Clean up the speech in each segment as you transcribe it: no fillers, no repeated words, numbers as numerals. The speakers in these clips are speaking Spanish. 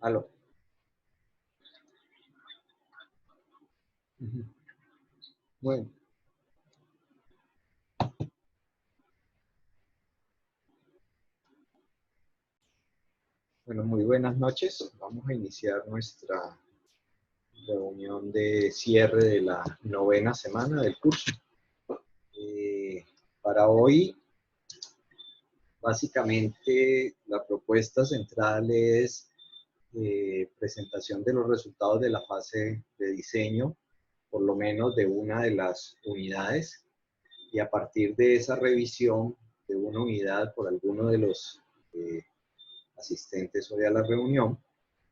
Aló. Bueno, muy buenas noches. Vamos a iniciar nuestra reunión de cierre de la novena semana del curso. Para hoy, básicamente, la propuesta central es presentación de los resultados de la fase de diseño, por lo menos de una de las unidades, y a partir de esa revisión de una unidad por alguno de los asistentes hoy a la reunión,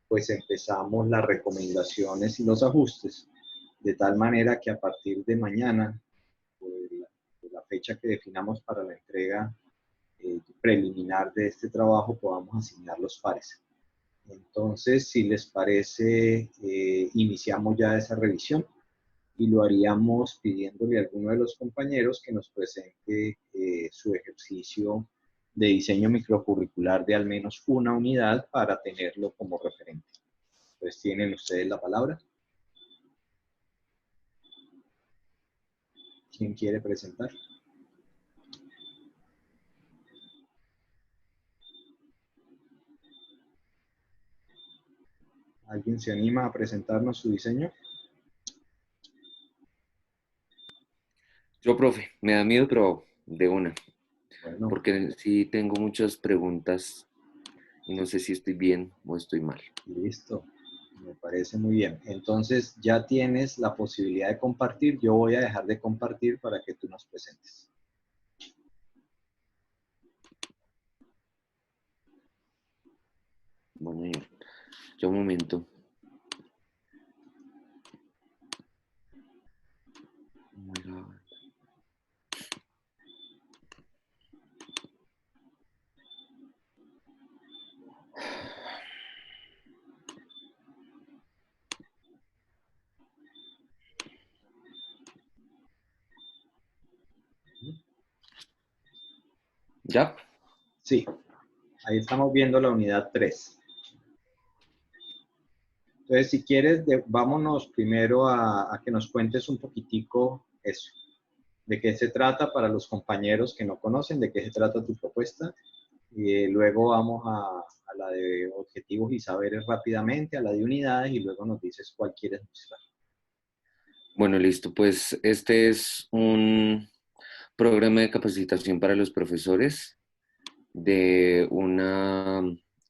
pues empezamos las recomendaciones y los ajustes, de tal manera que a partir de mañana, de la fecha que definamos para la entrega preliminar de este trabajo, podamos asignar los pares. Entonces, si les parece, iniciamos ya esa revisión y lo haríamos pidiéndole a alguno de los compañeros que nos presente su ejercicio de diseño microcurricular de al menos una unidad para tenerlo como referente. Entonces, tienen ustedes la palabra. ¿Quién quiere presentar? ¿Alguien se anima a presentarnos su diseño? Yo, profe, me da miedo, pero de una, Bueno, porque sí tengo muchas preguntas y no sé si estoy bien o estoy mal. listo. Me parece muy bien. Entonces, ya tienes la posibilidad de compartir. Yo voy a dejar de compartir para que tú nos presentes. Bueno, yo un momento. ¿Ya? Sí, ahí estamos viendo la unidad 3. Entonces, si quieres, vámonos primero a que nos cuentes un poquitico eso, de qué se trata para los compañeros que no conocen, de qué se trata tu propuesta. Y luego vamos a la de objetivos y saberes rápidamente, a la de unidades, y luego nos dices cuál quieres mostrar. Bueno, listo. Pues este es un programa de capacitación para los profesores de una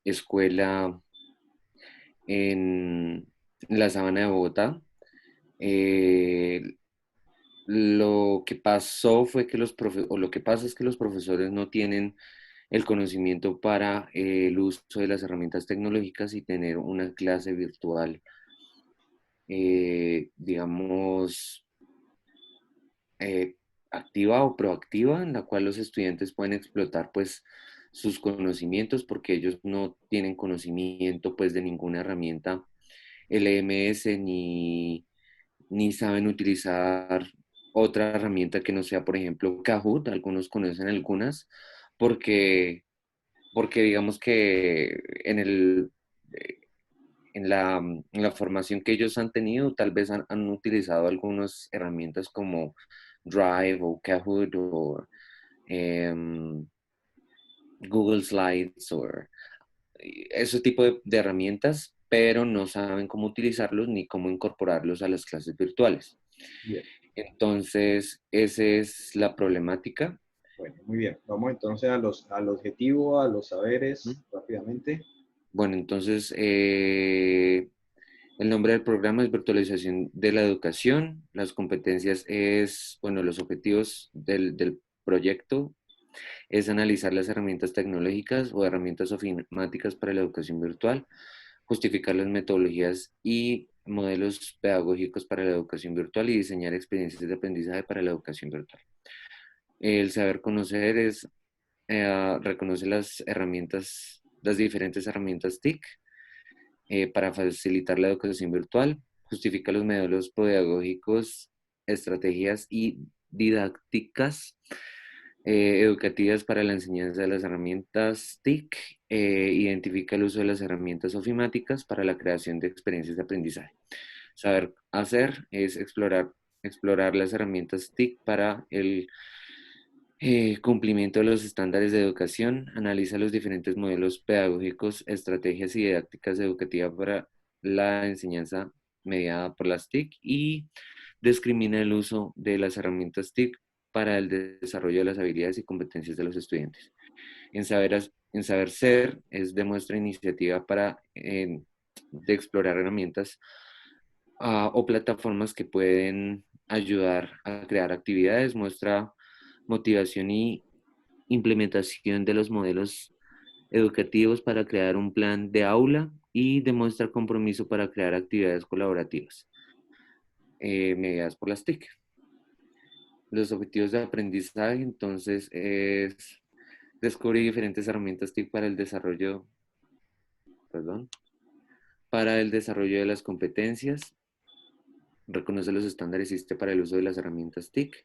escuela en la Sabana de Bogotá. Eh, lo que pasó fue que lo que pasa es que los profesores no tienen el conocimiento para el uso de las herramientas tecnológicas y tener una clase virtual, digamos, eh, activa o proactiva, en la cual los estudiantes pueden explotar pues sus conocimientos porque ellos no tienen conocimiento pues de ninguna herramienta LMS ni saben utilizar otra herramienta que no sea, por ejemplo, Kahoot. Algunos conocen algunas porque, porque digamos que en la formación que ellos han tenido, tal vez han utilizado algunas herramientas como Drive o Kahoot o em, Google Slides o ese tipo de herramientas, pero no saben cómo utilizarlos ni cómo incorporarlos a las clases virtuales. Bien, Entonces, esa es la problemática. bueno, muy bien. Vamos entonces al objetivo, a los ¿Mm? saberes, rápidamente. Bueno, entonces, el nombre del programa es Virtualización de la Educación. Las competencias es, bueno, los objetivos del proyecto es analizar las herramientas tecnológicas o herramientas ofimáticas para la educación virtual, justificar las metodologías y modelos pedagógicos para la educación virtual y diseñar experiencias de aprendizaje para la educación virtual. El saber conocer es reconocer las herramientas, las diferentes herramientas TIC para facilitar la educación virtual, justifica los modelos pedagógicos, estrategias y didácticas educativas para la enseñanza de las herramientas TIC, identifica el uso de las herramientas ofimáticas para la creación de experiencias de aprendizaje. Saber hacer es explorar las herramientas TIC para el cumplimiento de los estándares de educación, analiza los diferentes modelos pedagógicos, estrategias y didácticas educativas para la enseñanza mediada por las TIC y discrimina el uso de las herramientas TIC para el desarrollo de las habilidades y competencias de los estudiantes. En saber ser es demuestra iniciativa para de explorar herramientas o plataformas que pueden ayudar a crear actividades, muestra motivación y implementación de los modelos educativos para crear un plan de aula y demuestra compromiso para crear actividades colaborativas mediadas por las TIC. Los objetivos de aprendizaje, entonces, es descubrir diferentes herramientas TIC para el desarrollo, para el desarrollo de las competencias, reconoce los estándares ISTE para el uso de las herramientas TIC,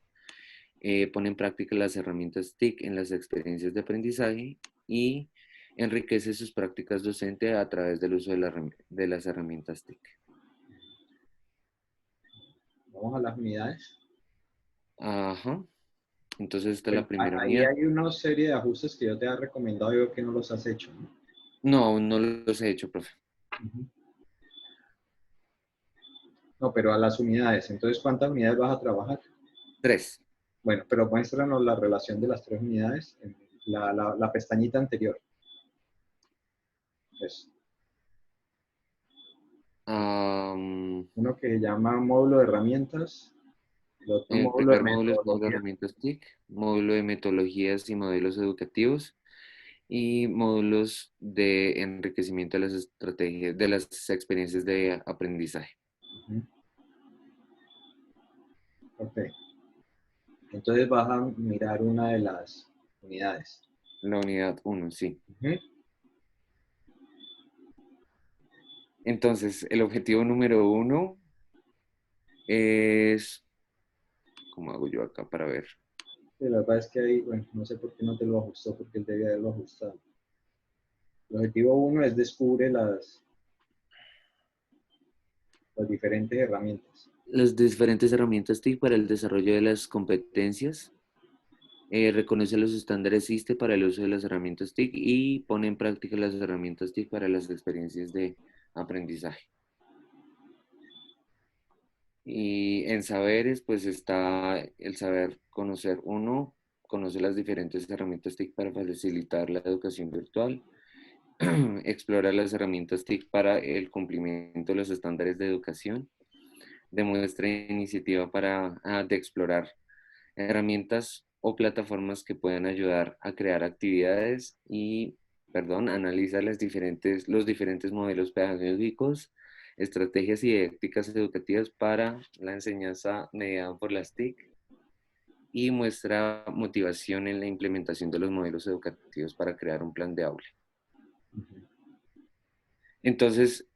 pone en práctica las herramientas TIC en las experiencias de aprendizaje y enriquece sus prácticas docentes a través del uso de las herramientas TIC. Vamos a las unidades. Ajá. Entonces esta es Bueno, la primera ahí unidad. hay una serie de ajustes que yo te he recomendado y veo que no los has hecho, ¿no? No, aún no los he hecho, profe. Ujú. No, pero a las unidades. Entonces, ¿cuántas unidades vas a trabajar? 3. Bueno, pero muéstranos la relación de las 3 unidades en la pestañita anterior. Eso. Uno que se llama módulo de herramientas, el otro El módulo de primer módulo es módulo de metodología. herramientas TIC, módulo de metodologías y modelos educativos y módulos de enriquecimiento de las estrategias, de las experiencias de aprendizaje. Ujú. Ok. Entonces vas a mirar una de las unidades. La unidad 1, sí. Ujú. Entonces, el objetivo número 1 es, ¿cómo hago yo acá para ver? Sí, la verdad es que ahí, bueno, no sé por qué no te lo ajustó, porque él debía haberlo ajustado. El objetivo 1 es descubre las diferentes herramientas. Las diferentes herramientas TIC para el desarrollo de las competencias. Reconoce los estándares ISTE para el uso de las herramientas TIC y pone en práctica las herramientas TIC para las experiencias de aprendizaje. Y en saberes, pues está el saber conocer. Uno, conoce las diferentes herramientas TIC para facilitar la educación virtual. Explora las herramientas TIC para el cumplimiento de los estándares de educación. Demuestra iniciativa de explorar herramientas o plataformas que puedan ayudar a crear actividades y, analiza los diferentes modelos pedagógicos, estrategias y didácticas educativas para la enseñanza mediada por las TIC y muestra motivación en la implementación de los modelos educativos para crear un plan de aula. Entonces,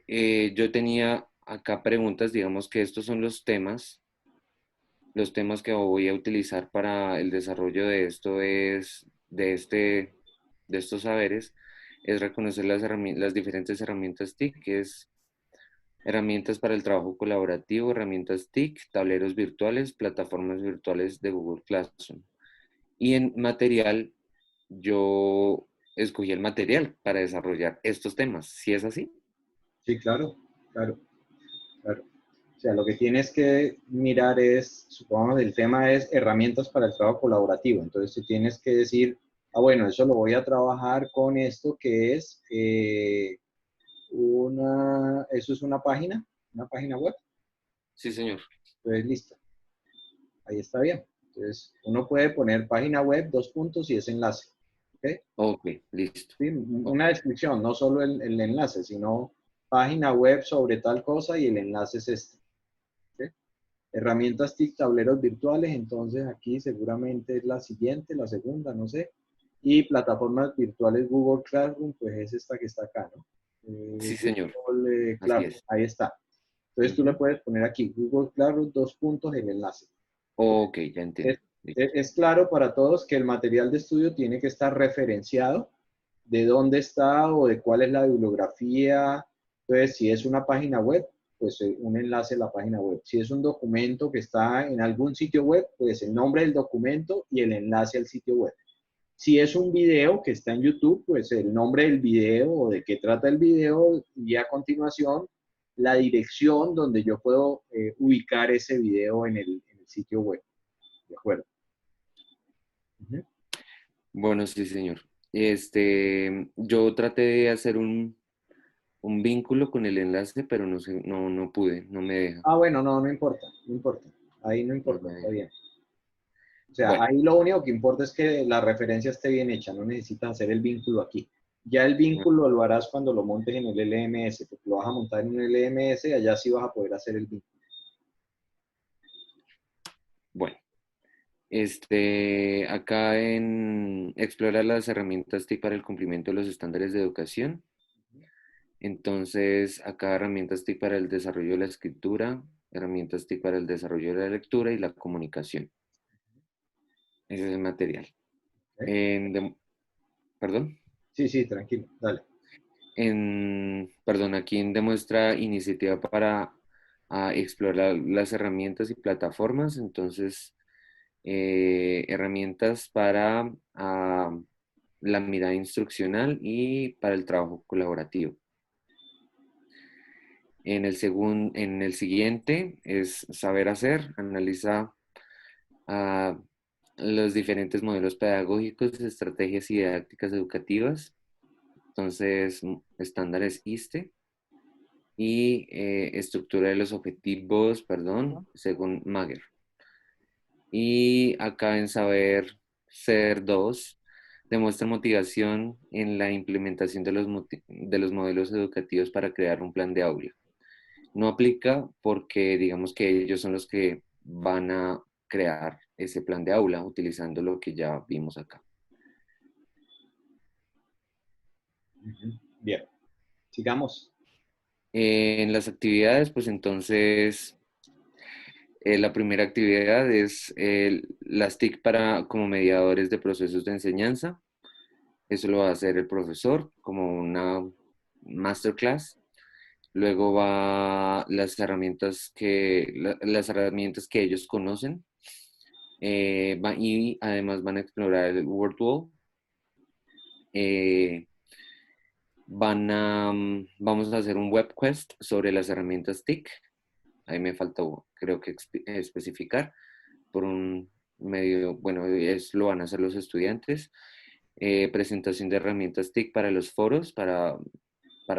yo tenía acá preguntas, digamos que estos son los temas que voy a utilizar para el desarrollo de de estos saberes, es reconocer las diferentes herramientas TIC, que es herramientas para el trabajo colaborativo, herramientas TIC, tableros virtuales, plataformas virtuales de Google Classroom. Y en material, yo escogí el material para desarrollar estos temas. ¿Sí es así? Sí, claro, claro, claro. O sea, lo que tienes que mirar es, supongamos, el tema es herramientas para el trabajo colaborativo. Entonces, tú tienes que decir, ah, bueno, eso lo voy a trabajar con esto que es eso es una página web. Sí, señor. Entonces, listo. Ahí está bien. Entonces, uno puede poner página web, dos puntos y ese enlace. ¿Ok? Ok, listo. Sí, Ok. una descripción, no solo el enlace, sino página web sobre tal cosa y el enlace es este. ¿Ok? Herramientas TIC, tableros virtuales, entonces aquí seguramente es la siguiente, la segunda, no sé. Y plataformas virtuales Google Classroom, pues es esta que está acá, ¿no? Sí, señor. Google Así Classroom, es. ahí está. Entonces tú le Ujú. puedes poner aquí Google Classroom, dos puntos, el enlace. Ok, ya Es- entiendo. Es claro para todos que el material de estudio tiene que estar referenciado, de dónde está o de cuál es la bibliografía. Entonces, si es una página web, pues un enlace a la página web. Si es un documento que está en algún sitio web, pues el nombre del documento y el enlace al sitio web. Si es un video que está en YouTube, pues el nombre del video o de qué trata el video y a continuación la dirección donde yo puedo ubicar ese video en el sitio web. ¿De acuerdo? Uh-huh. Bueno, sí, señor. Yo traté de hacer un vínculo con el enlace, pero no sé, no pude, no me deja. Ah, bueno, no importa, no importa. Ahí no No importa, me está deja. bien. O sea, Bueno, ahí lo único que importa es que la referencia esté bien hecha, no necesitas hacer el vínculo aquí. Ya el vínculo lo harás cuando lo montes en el LMS, porque lo vas a montar en un LMS y allá sí vas a poder hacer el vínculo. bueno. Acá en explorar las herramientas TIC para el cumplimiento de los estándares de educación. Entonces, acá herramientas TIC para el desarrollo de la escritura, herramientas TIC para el desarrollo de la lectura y la comunicación. Ese es el material. ¿Okay? Perdón. Sí, tranquilo, dale. Perdón, aquí en demuestra iniciativa para explorar las herramientas y plataformas. Entonces, herramientas para la mirada instruccional y para el trabajo colaborativo. En el siguiente es saber hacer, analiza ah, los diferentes modelos pedagógicos, estrategias y didácticas educativas. Entonces, estándares ISTE y estructura de los objetivos, perdón, según Mager. Y acá en saber ser 2 demuestra motivación en la implementación de los modelos educativos para crear un plan de aula. No aplica porque digamos que ellos son los que van a crear ese plan de aula utilizando lo que ya vimos acá. Bien, sigamos. En las actividades, pues entonces, la primera actividad es las TIC como mediadores de procesos de enseñanza. Eso lo va a hacer el profesor como una masterclass. Luego va las herramientas que ellos conocen. Y además van a explorar el WordWall. Eh, vamos a hacer un web quest sobre las herramientas TIC. Ahí me faltó, creo que especificar por un medio, bueno, lo van a hacer los estudiantes. Presentación de herramientas TIC para los foros, para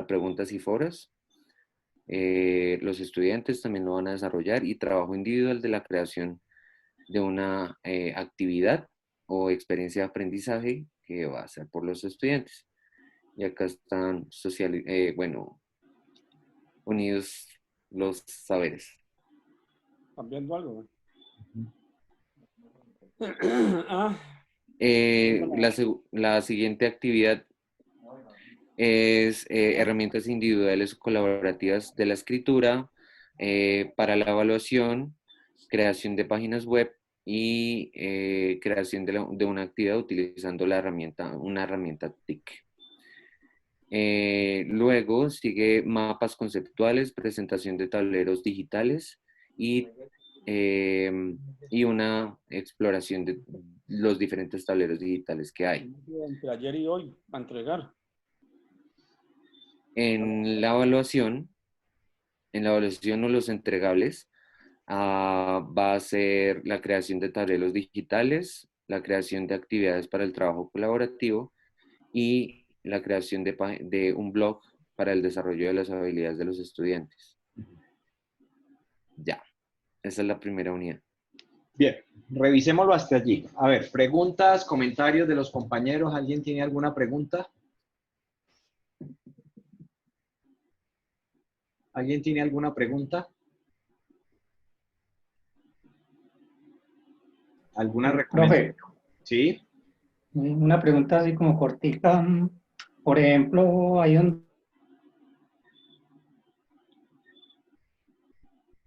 preguntas y foros. Los estudiantes también lo van a desarrollar y trabajo individual de la creación de una actividad o experiencia de aprendizaje que va a ser por los estudiantes. Y acá están unidos los saberes. ¿Están viendo algo? La siguiente actividad es herramientas individuales o colaborativas de la escritura para la evaluación, creación de páginas web y creación de una actividad utilizando una herramienta TIC. Luego sigue mapas conceptuales, presentación de tableros digitales y una exploración de los diferentes tableros digitales que hay. Entre ayer y hoy, a entregar. En la evaluación o los entregables, va a ser la creación de tableros digitales, la creación de actividades para el trabajo colaborativo y la creación de un blog para el desarrollo de las habilidades de los estudiantes. Ya, esa es la primera unidad. Bien, revisémoslo hasta allí. A ver, preguntas, comentarios de los compañeros. ¿Alguien tiene alguna pregunta? ¿Alguien tiene alguna pregunta? ¿Alguna recomendación? Profe, Sí. una pregunta así como cortica. Por ejemplo, hay un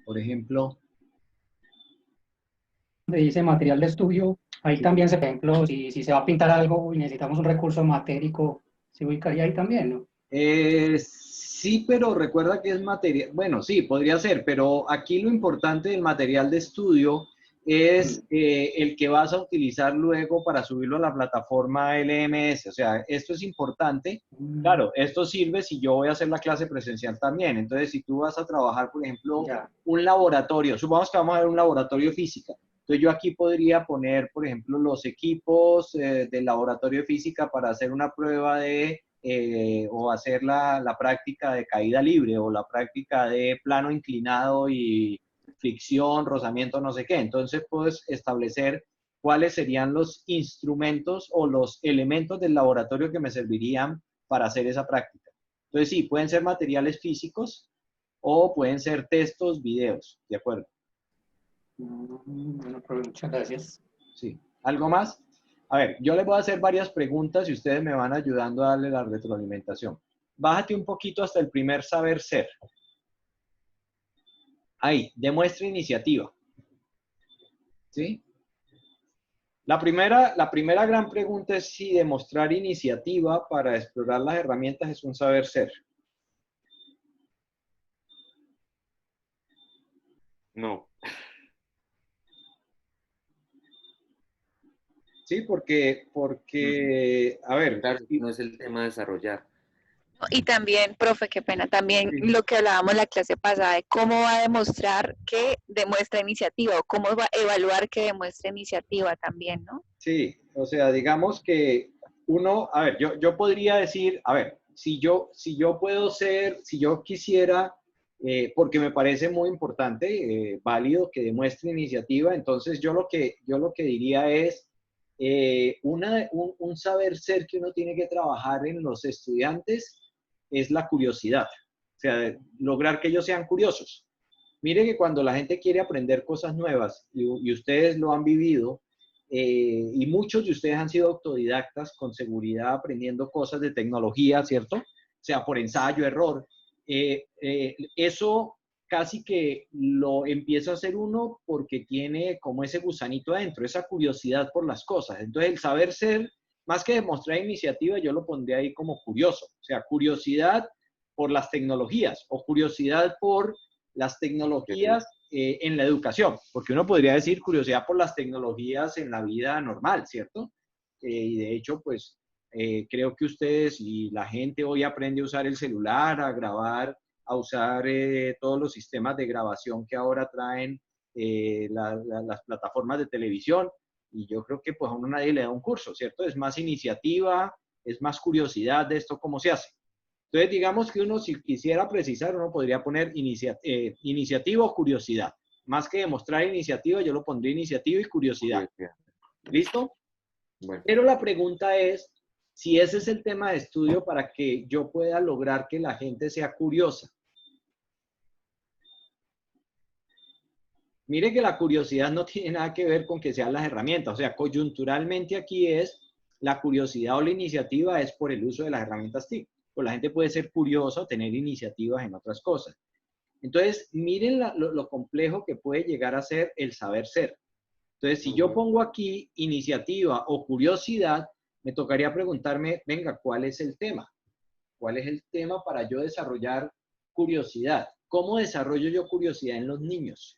Por ejemplo. dice material de estudio, ahí Sí. también, por ejemplo, si se va a pintar algo y necesitamos un recurso matérico, se ubicaría ahí también, ¿no? Sí, pero recuerda que es material, bueno, sí, podría ser, pero aquí lo importante del material de estudio es el que vas a utilizar luego para subirlo a la plataforma LMS. O sea, esto es importante. Claro, esto sirve si yo voy a hacer la clase presencial también. Entonces, si tú vas a trabajar, por ejemplo, Ya. un laboratorio, supongamos que vamos a ver un laboratorio de física. Entonces, yo aquí podría poner, por ejemplo, los equipos del laboratorio de física para hacer una prueba de o hacer la práctica de caída libre o la práctica de plano inclinado y fricción, rozamiento, no sé qué. Entonces puedes establecer cuáles serían los instrumentos o los elementos del laboratorio que me servirían para hacer esa práctica. Entonces sí, pueden ser materiales físicos o pueden ser textos, videos, ¿de acuerdo? Bueno, pues muchas gracias. Sí. ¿Algo más? A ver, yo les voy a hacer varias preguntas y ustedes me van ayudando a darle la retroalimentación. Bájate un poquito hasta el primer saber ser. Ahí, demuestra iniciativa. ¿Sí? La primera gran pregunta es si demostrar iniciativa para explorar las herramientas es un saber ser. No. Sí, porque, a ver, Claro, no es el tema de desarrollar. Y también, profe, qué pena, también sí, lo que hablábamos la clase pasada de cómo va a demostrar que demuestra iniciativa o cómo va a evaluar que demuestra iniciativa también, ¿no? sí, o sea, digamos que uno, a ver, yo podría decir, a ver, si yo puedo ser, si yo quisiera, porque me parece muy importante, válido que demuestre iniciativa, entonces yo lo que diría es un saber ser que uno tiene que trabajar en los estudiantes es la curiosidad, o sea, lograr que ellos sean curiosos. Mire que cuando la gente quiere aprender cosas nuevas, y ustedes lo han vivido, y muchos de ustedes han sido autodidactas con seguridad aprendiendo cosas de tecnología, ¿cierto? O sea, por ensayo, error. Eso casi que lo empieza a hacer uno porque tiene como ese gusanito adentro, esa curiosidad por las cosas. Entonces, el saber ser, más que demostrar iniciativa, yo lo pondría ahí como curioso. O sea, curiosidad por las tecnologías o curiosidad por las tecnologías en la educación, porque uno podría decir curiosidad por las tecnologías en la vida normal, ¿cierto? Y de hecho, pues creo que ustedes y la gente hoy aprende a usar el celular, a grabar, a usar todos los sistemas de grabación que ahora traen las plataformas de televisión, y yo creo que pues a uno nadie le da un curso, ¿cierto? Es más iniciativa, es más curiosidad de esto, cómo se hace. Entonces, digamos que uno, si quisiera precisar, uno podría poner iniciativa o curiosidad. Más que demostrar iniciativa, yo lo pondría iniciativa y curiosidad. ¿Listo? Bueno. Pero la pregunta es si ese es el tema de estudio para que yo pueda lograr que la gente sea curiosa. Mire que la curiosidad no tiene nada que ver con que sean las herramientas. O sea, coyunturalmente aquí es la curiosidad o la iniciativa es por el uso de las herramientas TIC. Pues la gente puede ser curiosa o tener iniciativas en otras cosas. Entonces, miren lo complejo que puede llegar a ser el saber ser. Entonces, si yo pongo aquí iniciativa o curiosidad, me tocaría preguntarme, venga, ¿cuál es el tema? ¿Cuál es el tema para yo desarrollar curiosidad? ¿Cómo desarrollo yo curiosidad en los niños?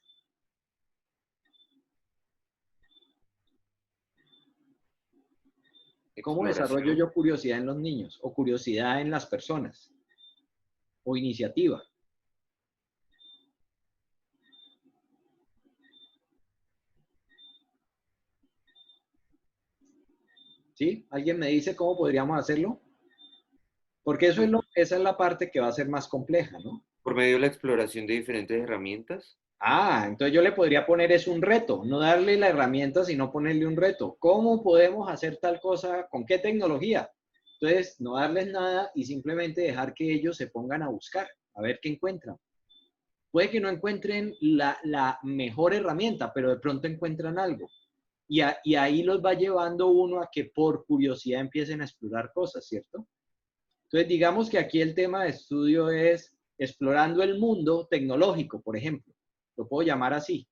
¿Cómo desarrollo yo curiosidad en los niños? O curiosidad en las personas. O iniciativa. ¿Sí? ¿Alguien me dice cómo podríamos hacerlo? Porque eso esa es la parte que va a ser más compleja, ¿no? Por medio de la exploración de diferentes herramientas. Ah, entonces yo le podría poner es un reto, no darle la herramienta, sino ponerle un reto. ¿Cómo podemos hacer tal cosa? ¿Con qué tecnología? Entonces, no darles nada y simplemente dejar que ellos se pongan a buscar, a ver qué encuentran. Puede que no encuentren la mejor herramienta, pero de pronto encuentran algo. Y ahí los va llevando uno a que por curiosidad empiecen a explorar cosas, ¿cierto? Entonces, digamos que aquí el tema de estudio es explorando el mundo tecnológico, por ejemplo. Lo puedo llamar así.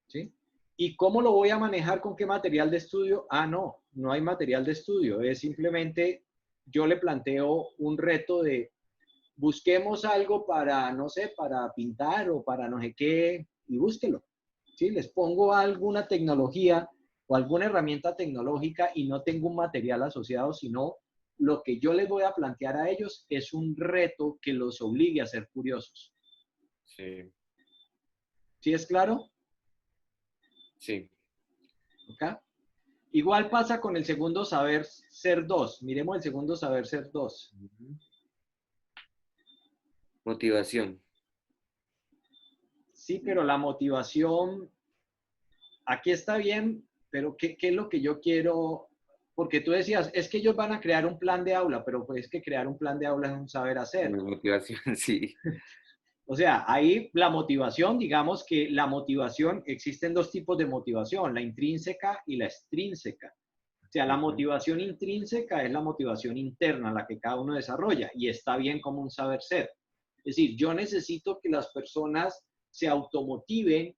¿Sí? ¿Y cómo lo voy a manejar? ¿Con qué material de estudio? Ah, no, no hay material de estudio. Es simplemente, yo le planteo un reto de busquemos algo para, no sé, para pintar o para no sé qué, y búsquelo. ¿Sí? Les pongo alguna tecnología o alguna herramienta tecnológica y no tengo un material asociado, sino lo que yo les voy a plantear a ellos es un reto que los obligue a ser curiosos. Sí, ¿Sí es claro? sí. ¿Ok? Igual pasa con el segundo saber ser 2. Miremos el segundo saber ser 2. Motivación. Sí, pero la motivación, aquí está bien, pero ¿qué es lo que yo quiero? Porque tú decías, es que ellos van a crear un plan de aula, pero pues es que crear un plan de aula es un saber hacer. No es motivación, sí. O sea, ahí la motivación, digamos que la motivación, existen dos tipos de motivación, la intrínseca y la extrínseca. O sea, la motivación intrínseca es la motivación interna, la que cada uno desarrolla, y está bien como un saber ser. Es decir, yo necesito que las personas se automotiven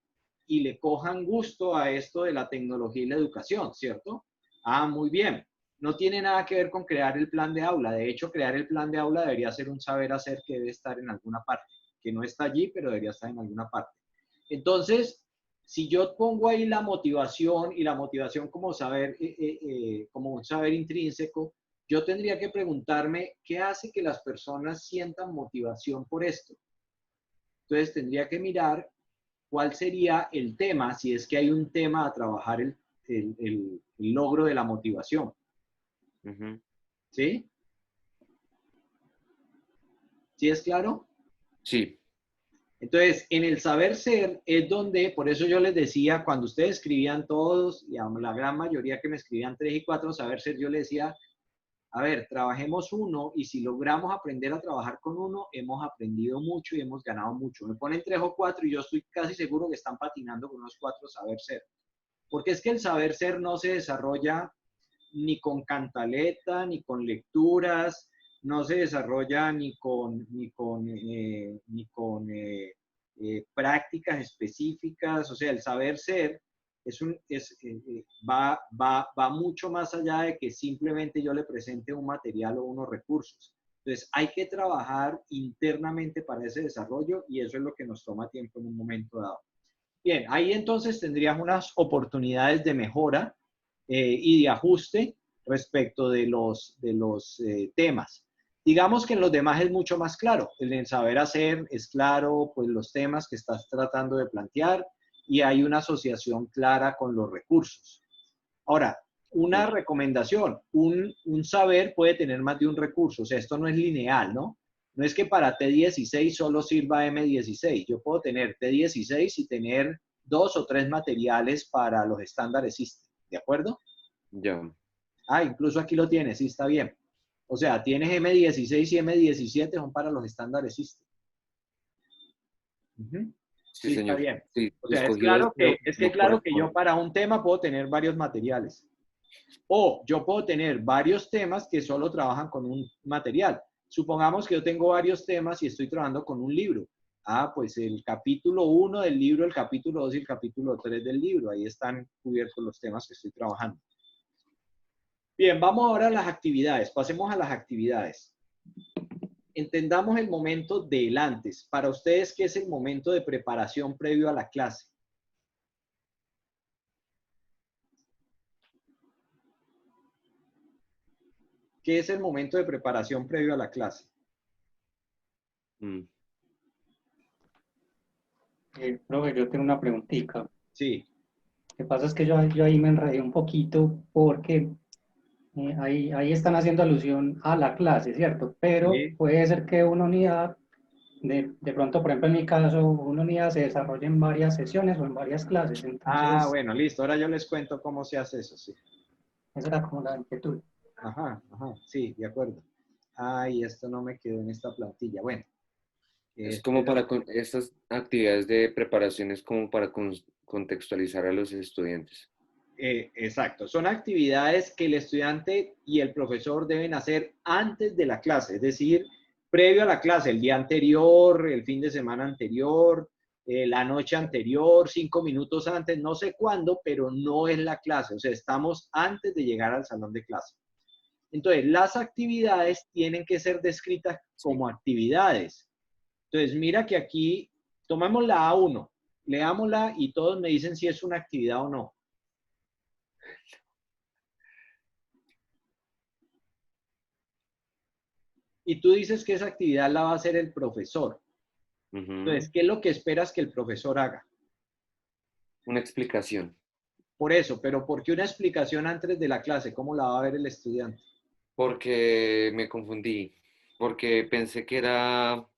y le cojan gusto a esto de la tecnología y la educación, ¿cierto? Ah, muy bien. No tiene nada que ver con crear el plan de aula. De hecho, crear el plan de aula debería ser un saber hacer que debe estar en alguna parte, que no está allí, pero debería estar en alguna parte. Entonces, si yo pongo ahí la motivación y la motivación como saber, como un saber intrínseco, yo tendría que preguntarme qué hace que las personas sientan motivación por esto. Entonces tendría que mirar cuál sería el tema, si es que hay un tema a trabajar el logro de la motivación. ¿Sí? ¿Sí es claro? Sí. Entonces, en el saber ser es donde, por eso yo les decía, cuando ustedes escribían todos, y a la gran mayoría que me escribían 3 y 4, saber ser, yo les decía, a ver, trabajemos uno y si logramos aprender a trabajar con uno, hemos aprendido mucho y hemos ganado mucho. Me ponen 3 o 4 y yo estoy casi seguro que están patinando con unos 4 saber ser. Porque es que el saber ser no se desarrolla ni con cantaleta, ni con lecturas, no se desarrolla ni con prácticas específicas. O sea, el saber ser va mucho más allá de que simplemente yo le presente un material o unos recursos. Entonces, hay que trabajar internamente para ese desarrollo y eso es lo que nos toma tiempo en un momento dado. Bien, ahí entonces tendrías unas oportunidades de mejora y de ajuste respecto de los temas. Digamos que en los demás es mucho más claro. En el saber hacer es claro, pues los temas que estás tratando de plantear y hay una asociación clara con los recursos. Ahora, una recomendación, un saber puede tener más de un recurso, o sea, esto no es lineal, ¿no? No es que para T16 solo sirva M16, yo puedo tener T16 y tener 2 o 3 materiales para los estándares SISTE, ¿de acuerdo? Ya. Ah, incluso aquí lo tienes, sí, está bien. O sea, tienes M16 y M17 son para los estándares SISTE. Sí, Sí, está señor. bien. Sí, O sea, escogí esto, claro que yo para un tema puedo tener varios materiales. O yo puedo tener varios temas que solo trabajan con un material. Supongamos que yo tengo varios temas y estoy trabajando con un libro. Ah, pues el capítulo 1 del libro, el capítulo 2 y el capítulo 3 del libro. Ahí están cubiertos los temas que estoy trabajando. Bien, vamos ahora a las actividades. Pasemos a las actividades. Entendamos el momento del antes. Para ustedes, ¿qué es el momento de preparación previo a la clase? ¿Qué es el momento de preparación previo a la clase? Profe, yo tengo una preguntita. Sí. Lo que pasa es que yo ahí me enredé un poquito porque ahí están haciendo alusión a la clase, ¿cierto? Pero Sí. puede ser que una unidad, de pronto, por ejemplo, en mi caso, una unidad se desarrolle en varias sesiones o en varias clases. Entonces, Bueno, listo. Ahora yo les cuento cómo se hace eso, sí. esa era como la inquietud. Ajá, sí, de acuerdo. Ay, esto no me quedó en esta plantilla. Bueno. Es como para estas actividades de preparación, es como para contextualizar a los estudiantes. Exacto. Son actividades que el estudiante y el profesor deben hacer antes de la clase, es decir, previo a la clase, el día anterior, el fin de semana anterior, la noche anterior, 5 minutos antes, no sé cuándo, pero no es la clase. O sea, estamos antes de llegar al salón de clase. Entonces, las actividades tienen que ser descritas como actividades. Entonces, mira que aquí, tomemos la A1, leámosla y todos me dicen si es una actividad o no. Y tú dices que esa actividad la va a hacer el profesor. Entonces, ¿qué es lo que esperas que el profesor haga? Una explicación. Por eso, pero ¿por qué una explicación antes de la clase? ¿Cómo la va a ver el estudiante? Porque me confundí, porque pensé que era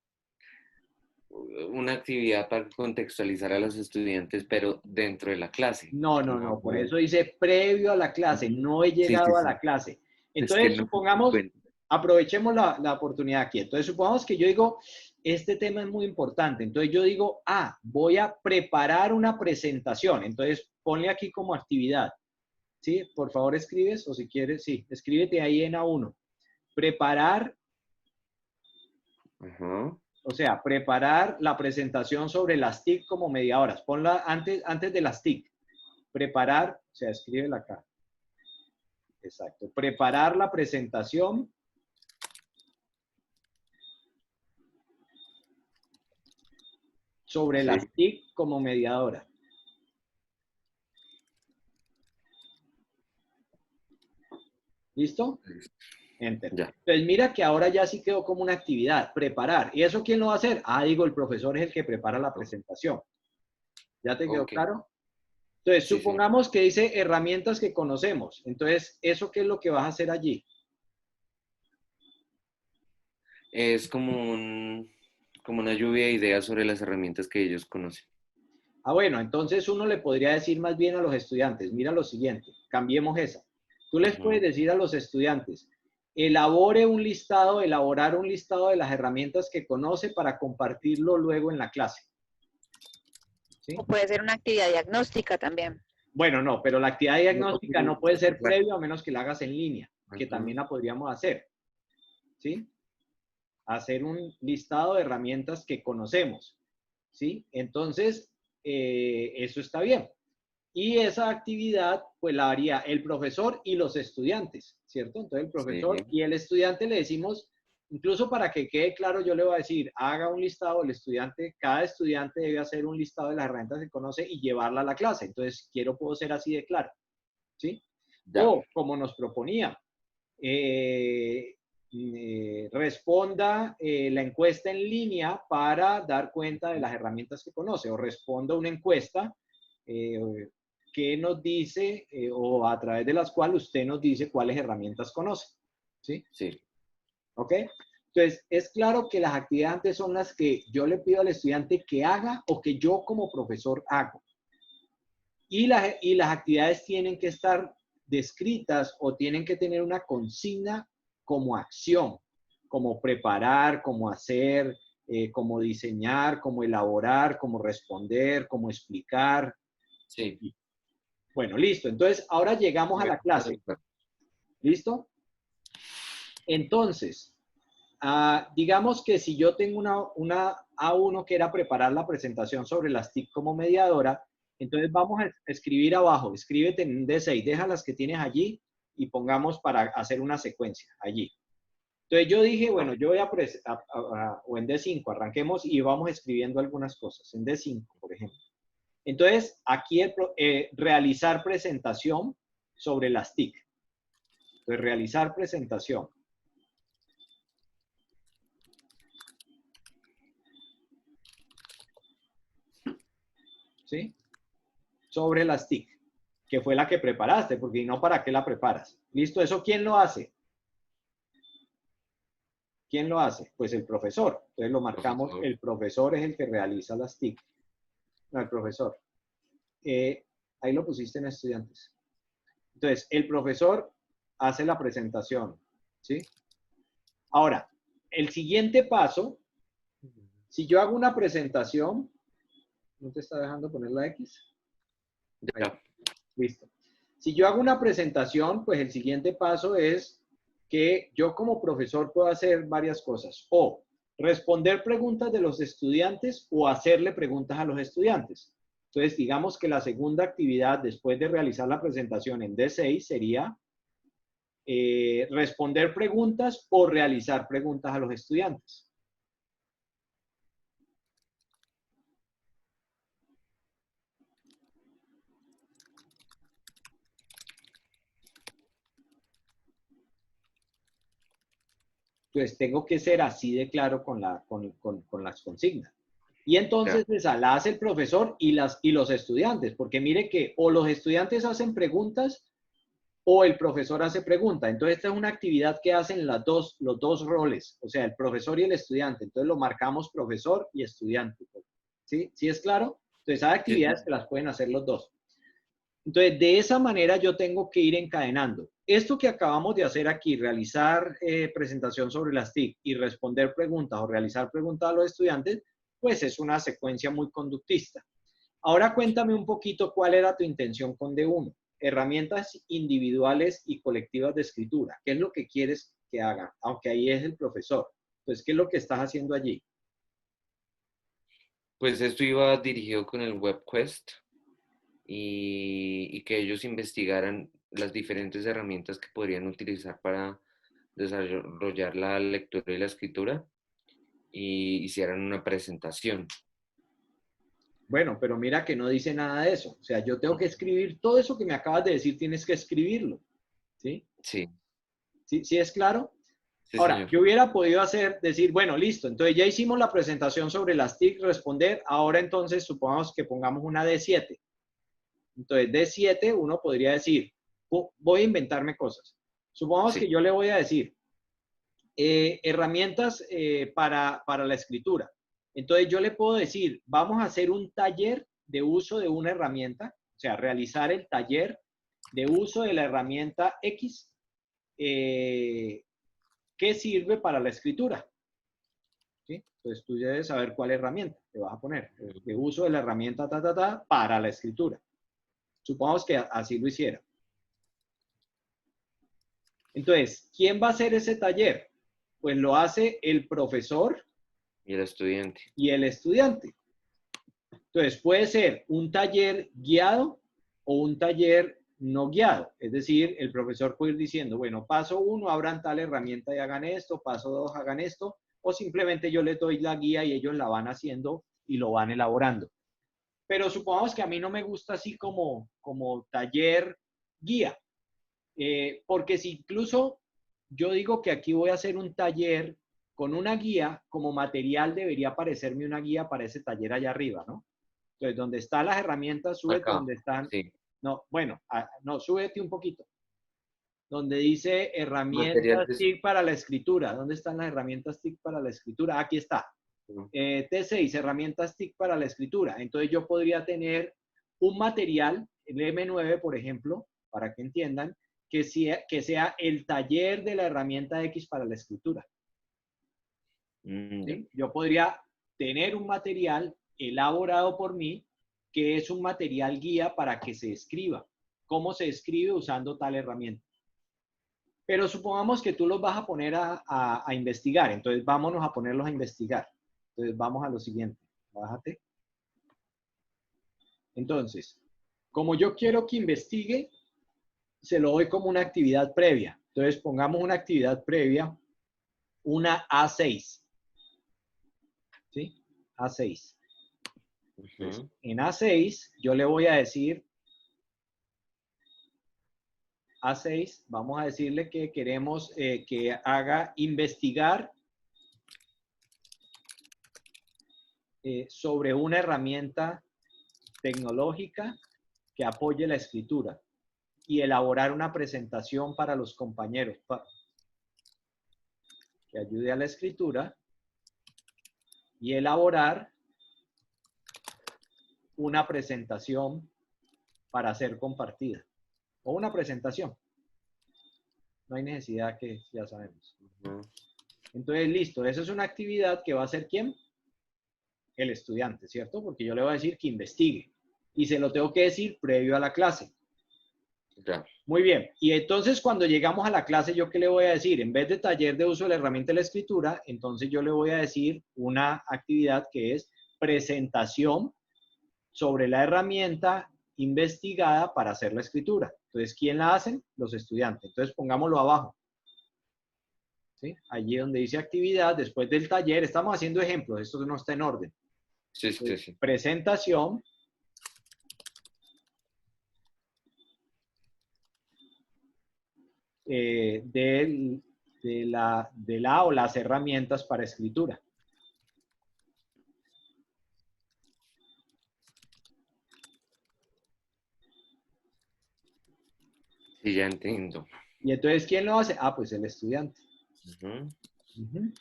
una actividad para contextualizar a los estudiantes, pero dentro de la clase. No, no, no, por eso dice previo a la clase, no he Sí, llegado sí, a sí. la clase. Es que Entonces, no. supongamos, Bueno, aprovechemos la oportunidad aquí. Entonces, supongamos que yo digo, este tema es muy importante. Entonces, yo digo, voy a preparar una presentación. Entonces, ponle aquí como actividad. ¿Sí? Por favor, escribes, o si quieres, sí, escríbete ahí en A1. Preparar, ajá. o sea, preparar la presentación sobre las TIC como media hora. Ponla antes de las TIC. Preparar, o sea, escríbela acá. Exacto. Preparar la presentación sobre Sí. las TIC como mediadora. ¿Listo? Enter. Ya. Entonces mira que ahora ya sí quedó como una actividad, preparar. ¿Y eso quién lo va a hacer? Digo, el profesor es el que prepara la presentación. ¿Ya te quedó Ok. claro? Entonces, Sí, sí. supongamos que dice herramientas que conocemos. Entonces, ¿eso qué es lo que vas a hacer allí? Es como una lluvia de ideas sobre las herramientas que ellos conocen. Bueno, entonces uno le podría decir más bien a los estudiantes, mira lo siguiente, cambiemos esa. Tú les puedes decir a los estudiantes, elaborar un listado de las herramientas que conoce para compartirlo luego en la clase. ¿Sí? O puede ser una actividad diagnóstica también. Bueno, no, pero la actividad diagnóstica no puede ser previo a menos que la hagas en línea, que también la podríamos hacer. ¿Sí? Hacer un listado de herramientas que conocemos. ¿Sí? Entonces, eso está bien. Y esa actividad, pues la haría el profesor y los estudiantes, ¿cierto? Entonces, el profesor y el estudiante le decimos, incluso para que quede claro, yo le voy a decir, haga un listado, cada estudiante debe hacer un listado de las herramientas que conoce y llevarla a la clase. Entonces, puedo ser así de claro, ¿sí? Ya. O, como nos proponía, responda la encuesta en línea para dar cuenta de las herramientas que conoce, o responda una encuesta que nos dice, o a través de las cuales usted nos dice cuáles herramientas conoce. ¿Sí? Sí. ¿Ok? Entonces, es claro que las actividades son las que yo le pido al estudiante que haga o que yo como profesor hago. Y las actividades tienen que estar descritas o tienen que tener una consigna como acción, como preparar, como hacer, como diseñar, como elaborar, como responder, como explicar. Sí. Bueno, listo. Entonces, ahora llegamos a la clase. ¿Listo? Entonces, digamos que si yo tengo una A1 que era preparar la presentación sobre las TIC como mediadora, entonces vamos a escribir abajo, escríbete en un D6, deja las que tienes allí y pongamos para hacer una secuencia allí. Entonces yo dije, bueno, yo voy o en D5, arranquemos y vamos escribiendo algunas cosas, en D5, por ejemplo. Entonces, aquí realizar presentación sobre las TIC. Entonces, realizar presentación. ¿Sí? Sobre las TIC, que fue la que preparaste, porque no, ¿para qué la preparas? ¿Listo? ¿Eso quién lo hace? ¿Quién lo hace? Pues el profesor. Entonces lo marcamos, el profesor es el que realiza las TIC. No, el profesor. Ahí lo pusiste en estudiantes. Entonces, el profesor hace la presentación, ¿sí? Ahora, el siguiente paso, si yo hago una presentación, ¿no te está dejando poner la X? Ahí. Listo. Si yo hago una presentación, pues el siguiente paso es que yo como profesor puedo hacer varias cosas. O responder preguntas de los estudiantes o hacerle preguntas a los estudiantes. Entonces, digamos que la segunda actividad después de realizar la presentación en D6 sería responder preguntas o realizar preguntas a los estudiantes. Entonces, tengo que ser así de claro con las consignas. Y entonces esa la hace el profesor y los estudiantes, porque mire que o los estudiantes hacen preguntas o el profesor hace preguntas. Entonces, esta es una actividad que hacen los dos roles, o sea, el profesor y el estudiante. Entonces, lo marcamos profesor y estudiante. ¿Sí? ¿Sí es claro? Entonces, hay actividades que las pueden hacer los dos. Entonces, de esa manera yo tengo que ir encadenando. Esto que acabamos de hacer aquí, realizar presentación sobre las TIC y responder preguntas o realizar preguntas a los estudiantes, pues es una secuencia muy conductista. Ahora cuéntame un poquito cuál era tu intención con D1. Herramientas individuales y colectivas de escritura. ¿Qué es lo que quieres que haga? Aunque ahí es el profesor. Entonces, ¿qué es lo que estás haciendo allí? Pues esto iba dirigido con el WebQuest y que ellos investigaran las diferentes herramientas que podrían utilizar para desarrollar la lectura y la escritura y hicieran una presentación. Bueno, pero mira que no dice nada de eso. O sea, yo tengo que escribir todo eso que me acabas de decir, tienes que escribirlo. ¿Sí? Sí. ¿Sí, sí es claro? Sí, Ahora, señor. yo hubiera podido decir, bueno, listo, entonces ya hicimos la presentación sobre las TIC, responder, ahora entonces supongamos que pongamos una D7. Entonces, D7 uno podría decir, voy a inventarme cosas. Supongamos que yo le voy a decir, herramientas para la escritura. Entonces, yo le puedo decir, vamos a hacer un taller de uso de una herramienta, o sea, realizar el taller de uso de la herramienta X, que sirve para la escritura. ¿Sí? Entonces, tú debes saber cuál herramienta te vas a poner. De uso de la herramienta para la escritura. Supongamos que así lo hiciera. Entonces, ¿quién va a hacer ese taller? Pues lo hace el profesor y el estudiante. Y el estudiante. Entonces, puede ser un taller guiado o un taller no guiado. Es decir, el profesor puede ir diciendo, bueno, paso 1, abran tal herramienta y hagan esto, paso 2, hagan esto, o simplemente yo les doy la guía y ellos la van haciendo y lo van elaborando. Pero supongamos que a mí no me gusta así como taller guía, porque si incluso yo digo que aquí voy a hacer un taller con una guía, como material debería aparecerme una guía para ese taller allá arriba, ¿no? Entonces, donde están las herramientas, súbete donde están. Sí. No, bueno, no, súbete un poquito. Donde dice herramientas TIC para la escritura. ¿Dónde están las herramientas TIC para la escritura? Aquí está. T6, herramientas TIC para la escritura. Entonces, yo podría tener un material, el M9, por ejemplo, para que entiendan, que sea el taller de la herramienta X para la escritura. ¿Sí? Yo podría tener un material elaborado por mí que es un material guía para que se escriba. ¿Cómo se escribe usando tal herramienta? Pero supongamos que tú los vas a poner a investigar. Entonces, vámonos a ponerlos a investigar. Entonces, vamos a lo siguiente. Bájate. Entonces, como yo quiero que investigue, se lo doy como una actividad previa. Entonces, pongamos una actividad previa, una A6. ¿Sí? A6. Entonces, en A6, yo le voy a decir, A6, vamos a decirle que queremos que haga investigar sobre una herramienta tecnológica que apoye la escritura y elaborar una presentación para los compañeros que ayude a la escritura y elaborar una presentación para ser compartida o una presentación. No hay necesidad que ya sabemos. Entonces, listo. Esa es una actividad que va a hacer ¿quién? El estudiante, ¿cierto? Porque yo le voy a decir que investigue y se lo tengo que decir previo a la clase. Ya. Muy bien. Y entonces cuando llegamos a la clase, ¿yo qué le voy a decir? En vez de taller de uso de la herramienta de la escritura, entonces yo le voy a decir una actividad que es presentación sobre la herramienta investigada para hacer la escritura. Entonces, ¿quién la hacen? Los estudiantes. Entonces, pongámoslo abajo. ¿Sí? Allí donde dice actividad, después del taller, estamos haciendo ejemplos, esto no está en orden. Sí, sí, sí. Presentación de la o las herramientas para escritura. Sí, ya entiendo. Y entonces, ¿quién lo hace? Ah, pues el estudiante. Ujú. Ujú.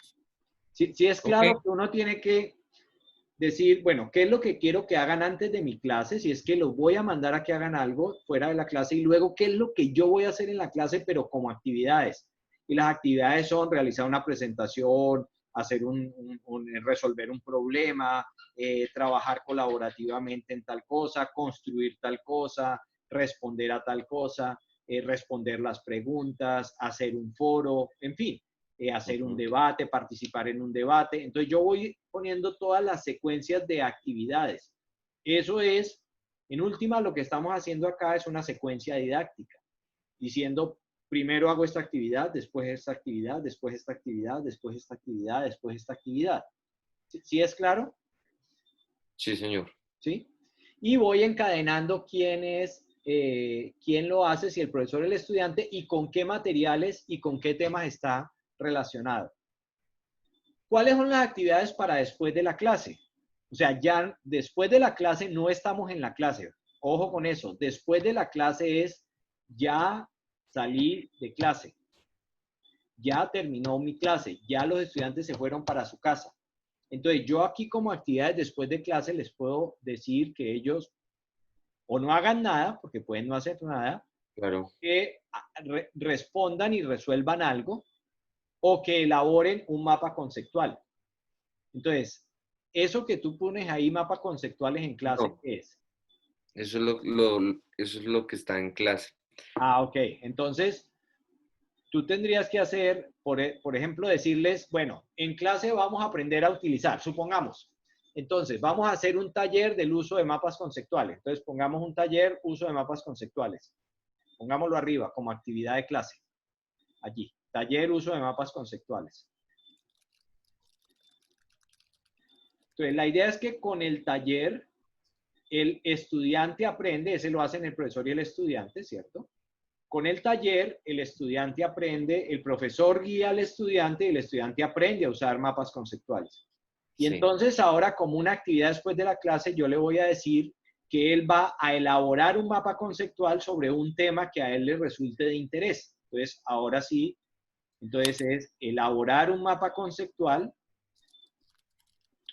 Sí es claro Ok. que uno tiene que decir, bueno, ¿qué es lo que quiero que hagan antes de mi clase? Si es que los voy a mandar a que hagan algo fuera de la clase y luego, ¿qué es lo que yo voy a hacer en la clase, pero como actividades? Y las actividades son realizar una presentación, hacer resolver un problema, trabajar colaborativamente en tal cosa, construir tal cosa, responder a tal cosa, responder las preguntas, hacer un foro, en fin, hacer un Ujú. debate, participar en un debate. Entonces yo voy poniendo todas las secuencias de actividades. Eso es, en última, lo que estamos haciendo acá es una secuencia didáctica, diciendo, primero hago esta actividad, después esta actividad, después esta actividad, después esta actividad, después esta actividad. ¿Sí es claro? Sí, señor. ¿Sí? Y voy encadenando quién lo hace, si el profesor o el estudiante, y con qué materiales y con qué temas está relacionado. ¿Cuáles son las actividades para después de la clase? O sea, ya después de la clase no estamos en la clase. Ojo con eso. Después de la clase es ya salí de clase. Ya terminó mi clase. Ya los estudiantes se fueron para su casa. Entonces, yo aquí como actividades después de clase les puedo decir que ellos o no hagan nada, porque pueden no hacer nada, Claro. que respondan y resuelvan algo, o que elaboren un mapa conceptual. Entonces, eso que tú pones ahí, mapas conceptuales en clase, No, ¿qué es? eso es eso es lo que está en clase. Ah, ok. Entonces, tú tendrías que hacer, por ejemplo, decirles, bueno, en clase vamos a aprender a utilizar, supongamos. Entonces, vamos a hacer un taller del uso de mapas conceptuales. Entonces, pongamos un taller uso de mapas conceptuales. Pongámoslo arriba como actividad de clase. Allí, taller uso de mapas conceptuales. Entonces, la idea es que con el taller, el estudiante aprende, ese lo hacen el profesor y el estudiante, ¿cierto? Con el taller, el estudiante aprende, el profesor guía al estudiante y el estudiante aprende a usar mapas conceptuales. Y Sí. entonces ahora, como una actividad después de la clase, yo le voy a decir que él va a elaborar un mapa conceptual sobre un tema que a él le resulte de interés. Entonces, ahora sí, entonces es elaborar un mapa conceptual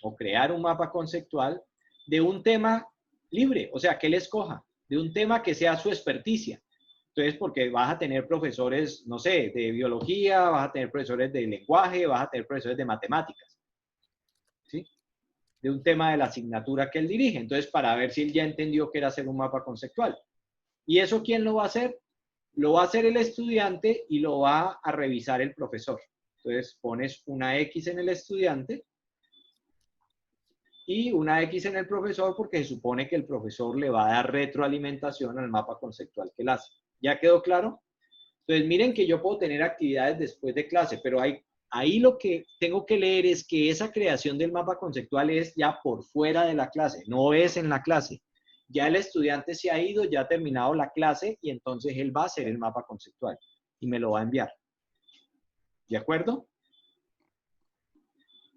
o crear un mapa conceptual de un tema libre, o sea, que él escoja, de un tema que sea su experticia. Entonces, porque vas a tener profesores, no sé, de biología, vas a tener profesores de lenguaje, vas a tener profesores de matemáticas, ¿sí? De un tema de la asignatura que él dirige. Entonces, para ver si él ya entendió que era hacer un mapa conceptual. ¿Y eso quién lo va a hacer? Lo va a hacer el estudiante y lo va a revisar el profesor. Entonces, pones una X en el estudiante y una X en el profesor porque se supone que el profesor le va a dar retroalimentación al mapa conceptual que él hace. ¿Ya quedó claro? Entonces, miren que yo puedo tener actividades después de clase, pero ahí lo que tengo que leer es que esa creación del mapa conceptual es ya por fuera de la clase, no es en la clase. Ya el estudiante se ha ido, ya ha terminado la clase y entonces él va a hacer el mapa conceptual y me lo va a enviar. ¿De acuerdo?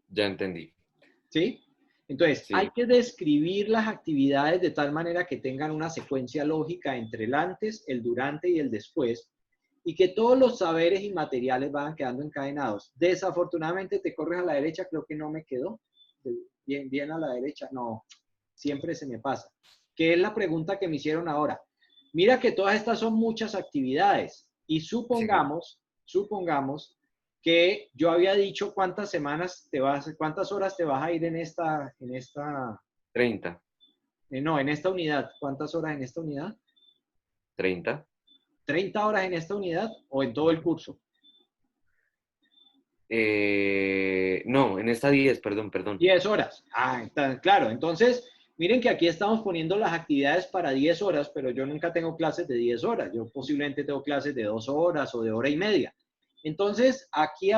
Ya entendí. ¿Sí? Entonces, hay Sí. que describir las actividades de tal manera que tengan una secuencia lógica entre el antes, el durante y el después, y que todos los saberes y materiales van quedando encadenados. Desafortunadamente, te corres a la derecha, creo que no me quedó. Bien a la derecha, no, siempre se me pasa. ¿Qué es la pregunta que me hicieron ahora? Mira que todas estas son muchas actividades y Sí. supongamos que yo había dicho cuántas horas te vas a ir en esta 30. no, en esta unidad. ¿Cuántas horas en esta unidad? 30. 30 horas en esta unidad o en todo el curso? No, en esta 10, perdón. 10 horas. Claro. Entonces, miren que aquí estamos poniendo las actividades para 10 horas, pero yo nunca tengo clases de 10 horas. Yo posiblemente tengo clases de 2 horas o de hora y media. Entonces, aquí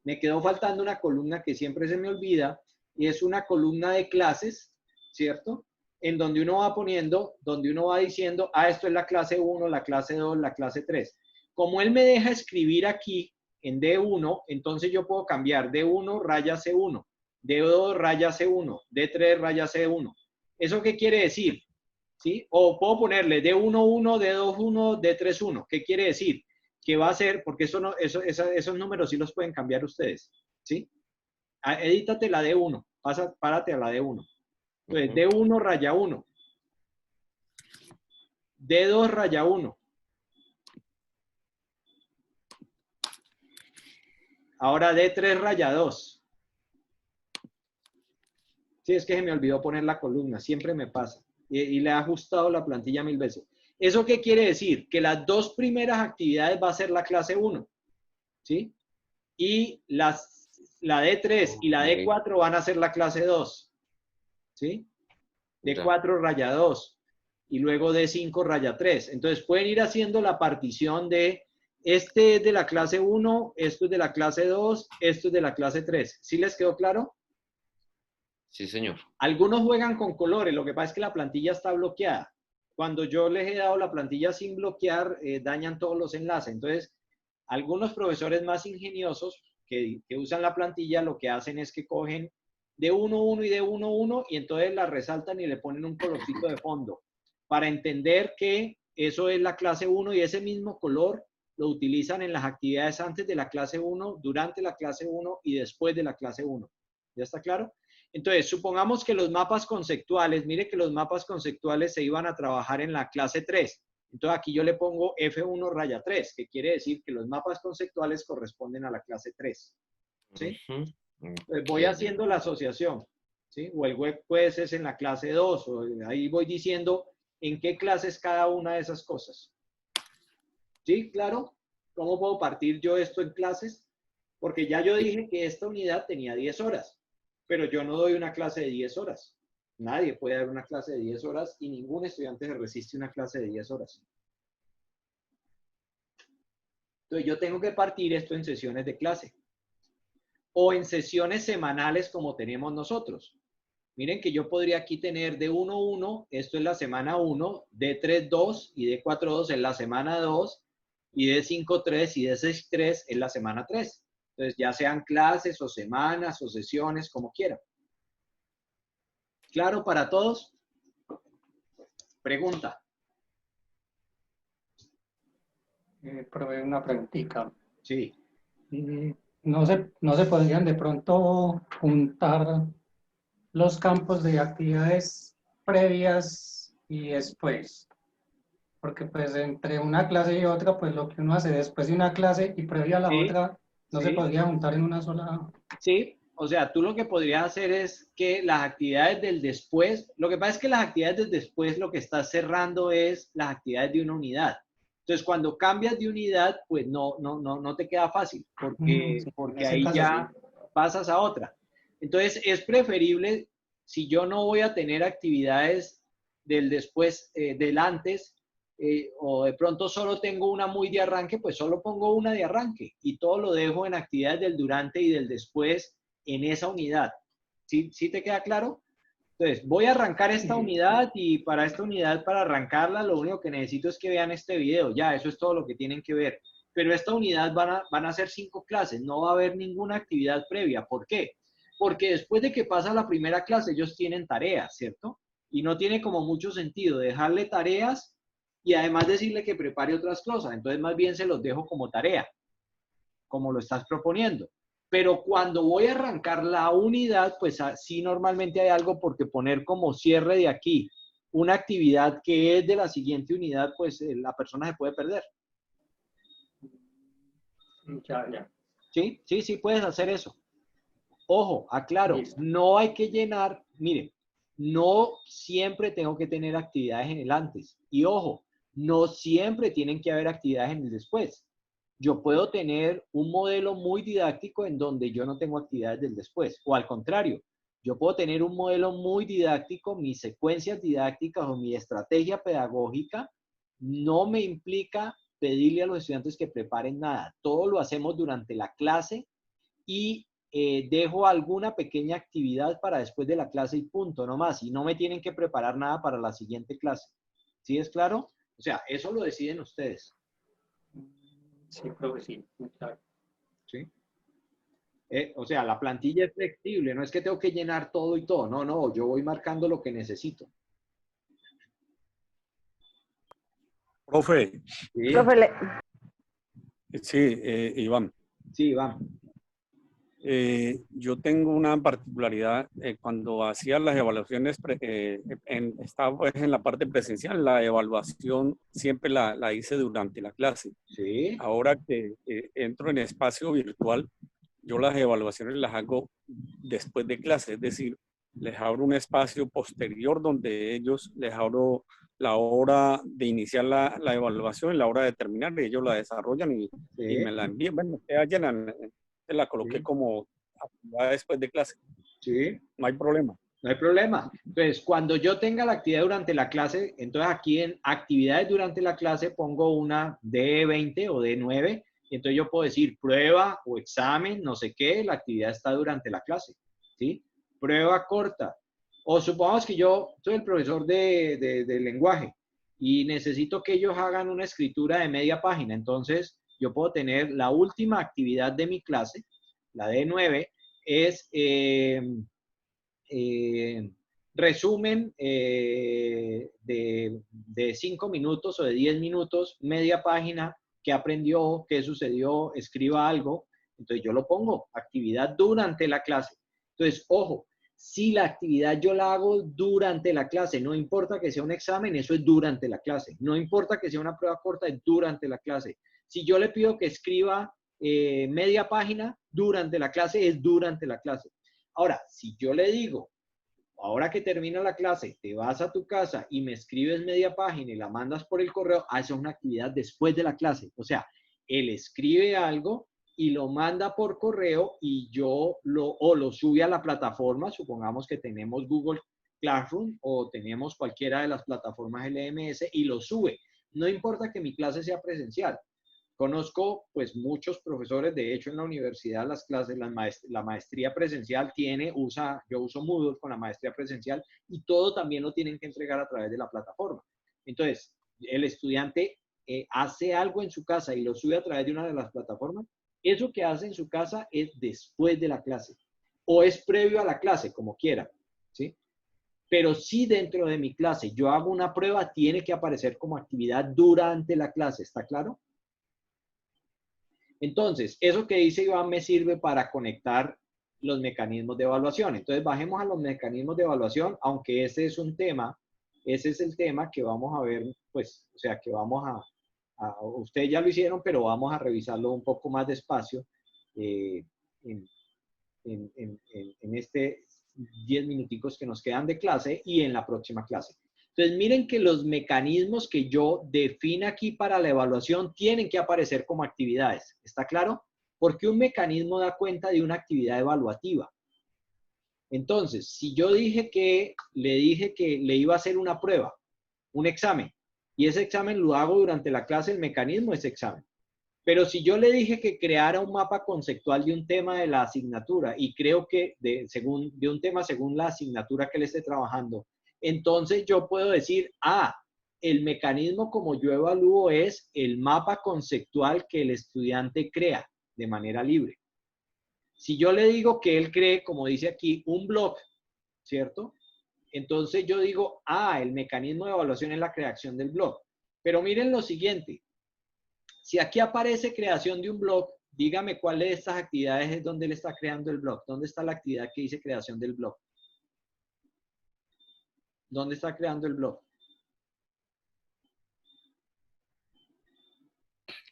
me quedó faltando una columna que siempre se me olvida, y es una columna de clases, ¿cierto? En donde uno va poniendo, donde uno va diciendo, esto es la clase 1, la clase 2, la clase 3. Como él me deja escribir aquí en D1, entonces yo puedo cambiar D1 raya C1, D2 raya C1, D3 raya C1. ¿Eso qué quiere decir? ¿Sí? O puedo ponerle D11, D21, D31. ¿Qué quiere decir? Que va a ser, porque esos números sí los pueden cambiar ustedes, ¿sí? Edítate la D1, párate a la D1. Entonces, D1 raya 1, D2 raya 1. Ahora D3 raya 2. Sí, es que se me olvidó poner la columna, siempre me pasa. Y le he ajustado la plantilla 1000 veces. ¿Eso qué quiere decir? Que las dos primeras actividades va a ser la clase 1, ¿sí? Y la D3 y la D4 van a ser la clase 2, ¿sí? D4 raya 2 y luego D5 raya 3. Entonces pueden ir haciendo la partición de este es de la clase 1, esto es de la clase 2, esto es de la clase 3. ¿Sí les quedó claro? Sí, señor. Algunos juegan con colores, lo que pasa es que la plantilla está bloqueada. Cuando yo les he dado la plantilla sin bloquear, dañan todos los enlaces. Entonces, algunos profesores más ingeniosos que usan la plantilla, lo que hacen es que cogen de 1.1 y de 1.1 y entonces la resaltan y le ponen un colorcito de fondo para entender que eso es la clase 1 y ese mismo color lo utilizan en las actividades antes de la clase 1, durante la clase 1 y después de la clase 1. ¿Ya está claro? Entonces, supongamos que los mapas conceptuales, mire que los mapas conceptuales se iban a trabajar en la clase 3. Entonces, aquí yo le pongo F1 raya 3, que quiere decir que los mapas conceptuales corresponden a la clase 3. ¿Sí? Entonces, voy haciendo la asociación. ¿Sí? O el web pues es en la clase 2, o ahí voy diciendo en qué clase es cada una de esas cosas. ¿Sí? Claro. ¿Cómo puedo partir yo esto en clases? Porque ya yo dije que esta unidad tenía 10 horas. Pero yo no doy una clase de 10 horas. Nadie puede dar una clase de 10 horas y ningún estudiante se resiste a una clase de 10 horas. Entonces yo tengo que partir esto en sesiones de clase o en sesiones semanales como tenemos nosotros. Miren que yo podría aquí tener de 1.1, esto es la semana 1, de 3.2 y de 4.2 es la semana 2 y de 5.3 y de 6.3 es la semana 3. Entonces, ya sean clases o semanas o sesiones, como quieran. ¿Claro para todos? Pregunta. Probé una preguntita. Sí. No se podrían de pronto juntar los campos de actividades previas y después. Porque pues entre una clase y otra, pues lo que uno hace después de una clase y previa a la otra, no se podría juntar en una sola. Sí, o sea, tú lo que podrías hacer es que las actividades del después, lo que pasa es que las actividades del después lo que estás cerrando es las actividades de una unidad. Entonces, cuando cambias de unidad, pues no te queda fácil, porque ahí ya pasas a otra. Entonces, es preferible, si yo no voy a tener actividades del después, del antes, o de pronto solo tengo una muy de arranque, pues solo pongo una de arranque y todo lo dejo en actividades del durante y del después en esa unidad. ¿Sí te queda claro? Entonces, voy a arrancar esta unidad y para esta unidad, para arrancarla, lo único que necesito es que vean este video. Ya, eso es todo lo que tienen que ver. Pero esta unidad van a ser 5 clases, no va a haber ninguna actividad previa. ¿Por qué? Porque después de que pasa la primera clase, ellos tienen tareas, ¿cierto? Y no tiene como mucho sentido dejarle tareas y además decirle que prepare otras cosas. Entonces, más bien se los dejo como tarea, como lo estás proponiendo. Pero cuando voy a arrancar la unidad, pues sí normalmente hay algo porque poner como cierre de aquí una actividad que es de la siguiente unidad, pues la persona se puede perder. Ya. Sí, puedes hacer eso. Ojo, aclaro, Listo. no hay que llenar, miren, no siempre tengo que tener actividades en el antes. Y ojo, no siempre tienen que haber actividades en el después. Yo puedo tener un modelo muy didáctico en donde yo no tengo actividades del después. O al contrario, yo puedo tener un modelo muy didáctico, mis secuencias didácticas o mi estrategia pedagógica no me implica pedirle a los estudiantes que preparen nada. Todo lo hacemos durante la clase y dejo alguna pequeña actividad para después de la clase y punto, no más. Y no me tienen que preparar nada para la siguiente clase. ¿Sí es claro? O sea, eso lo deciden ustedes. Sí, profe, sí, muy claro. ¿Sí? O sea, la plantilla es flexible, no es que tengo que llenar todo y todo. No, no, yo voy marcando lo que necesito. Profe, ¿Sí? Profe, sí, Iván. Sí, vamos. Yo tengo una particularidad cuando hacía las evaluaciones, estaba pues en la parte presencial, la evaluación siempre la hice durante la clase. Sí. Ahora que entro en espacio virtual, yo las evaluaciones las hago después de clase, es decir, les abro un espacio posterior donde ellos les abro la hora de iniciar la evaluación y la hora de terminar, y ellos la desarrollan y me la envían. Bueno, la coloqué Sí. como actividad después de clase. Sí. No hay problema. No hay problema. Entonces, cuando yo tenga la actividad durante la clase, entonces aquí en actividades durante la clase pongo una D20 o D9, y entonces yo puedo decir prueba o examen, no sé qué, la actividad está durante la clase, ¿sí? Prueba corta. O supongamos que yo soy el profesor de lenguaje y necesito que ellos hagan una escritura de media página, entonces yo puedo tener la última actividad de mi clase, la D9, es... resumen de 5 minutos o de 10 minutos, media página, qué aprendió, qué sucedió, escriba algo. Entonces yo lo pongo, actividad durante la clase. Entonces, ojo, si la actividad yo la hago durante la clase, no importa que sea un examen, eso es durante la clase. No importa que sea una prueba corta, es durante la clase. Si yo le pido que escriba media página durante la clase, es durante la clase. Ahora, si yo le digo, ahora que termina la clase, te vas a tu casa y me escribes media página y la mandas por el correo, hace una actividad después de la clase. O sea, él escribe algo y lo manda por correo y yo lo sube a la plataforma, supongamos que tenemos Google Classroom o tenemos cualquiera de las plataformas LMS y lo sube. No importa que mi clase sea presencial. Conozco pues muchos profesores, de hecho en la universidad las clases, la maestría presencial yo uso Moodle con la maestría presencial y todo también lo tienen que entregar a través de la plataforma. Entonces, el estudiante hace algo en su casa y lo sube a través de una de las plataformas, eso que hace en su casa es después de la clase o es previo a la clase, como quiera, ¿sí? Pero si dentro de mi clase yo hago una prueba, tiene que aparecer como actividad durante la clase, ¿está claro? Entonces, eso que dice Iván me sirve para conectar los mecanismos de evaluación. Entonces, bajemos a los mecanismos de evaluación, aunque ese es un tema, ese es el tema que vamos a ver, pues, o sea, que vamos ustedes ya lo hicieron, pero vamos a revisarlo un poco más despacio en este 10 minuticos que nos quedan de clase y en la próxima clase. Entonces, miren que los mecanismos que yo defino aquí para la evaluación tienen que aparecer como actividades. ¿Está claro? Porque un mecanismo da cuenta de una actividad evaluativa. Entonces, si yo le dije que le iba a hacer una prueba, un examen, y ese examen lo hago durante la clase, el mecanismo es examen. Pero si yo le dije que creara un mapa conceptual de un tema de la asignatura y creo que de un tema según la asignatura que le esté trabajando, entonces yo puedo decir, el mecanismo como yo evalúo es el mapa conceptual que el estudiante crea de manera libre. Si yo le digo que él cree, como dice aquí, un blog, ¿cierto? Entonces yo digo, el mecanismo de evaluación es la creación del blog. Pero miren lo siguiente. Si aquí aparece creación de un blog, dígame cuál de estas actividades es donde él está creando el blog. ¿Dónde está la actividad que dice creación del blog? ¿Dónde está creando el blog?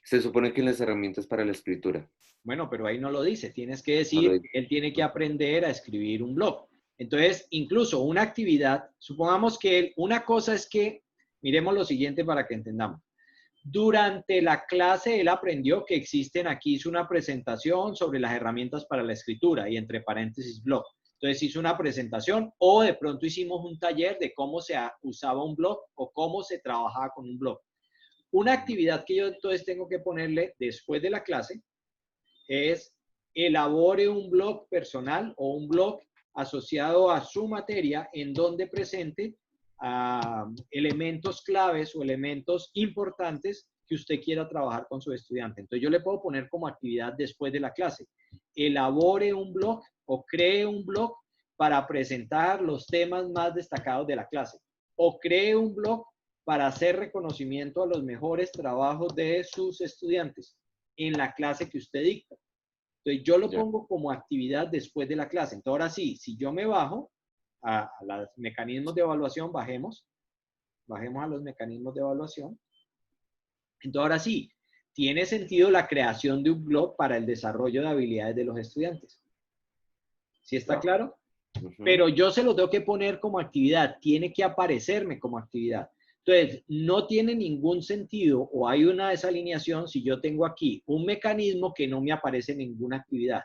Se supone que en las herramientas para la escritura. Bueno, pero ahí no lo dice. Tienes que decir, él tiene que aprender a escribir un blog. Entonces, incluso una actividad, supongamos que una cosa es que, miremos lo siguiente para que entendamos. Durante la clase él aprendió que existen, aquí hizo una presentación sobre las herramientas para la escritura y entre paréntesis blog. Entonces hizo una presentación o de pronto hicimos un taller de cómo se usaba un blog o cómo se trabajaba con un blog. Una actividad que yo entonces tengo que ponerle después de la clase es elabore un blog personal o un blog asociado a su materia en donde presente elementos claves o elementos importantes que usted quiera trabajar con su estudiante. Entonces yo le puedo poner como actividad después de la clase, elabore un blog o cree un blog para presentar los temas más destacados de la clase, o cree un blog para hacer reconocimiento a los mejores trabajos de sus estudiantes en la clase que usted dicta. Entonces yo lo pongo como actividad después de la clase. Entonces ahora sí, si yo me bajo a los mecanismos de evaluación, bajemos a los mecanismos de evaluación. Entonces ahora sí, tiene sentido la creación de un blog para el desarrollo de habilidades de los estudiantes. ¿Sí está claro? Pero yo se lo tengo que poner como actividad, tiene que aparecerme como actividad. Entonces, no tiene ningún sentido o hay una desalineación si yo tengo aquí un mecanismo que no me aparece en ninguna actividad.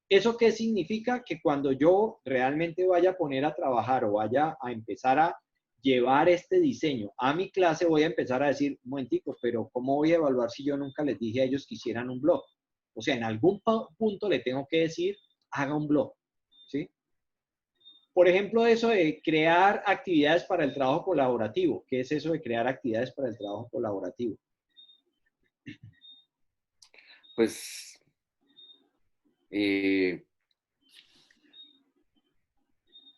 ¿Eso qué significa? Que cuando yo realmente vaya a poner a trabajar o vaya a empezar a llevar este diseño a mi clase, voy a empezar a decir, un momentico, pero ¿cómo voy a evaluar si yo nunca les dije a ellos que hicieran un blog? O sea, en algún punto le tengo que decir, haga un blog, ¿sí? Por ejemplo, eso de crear actividades para el trabajo colaborativo. ¿Qué es eso de crear actividades para el trabajo colaborativo? Pues,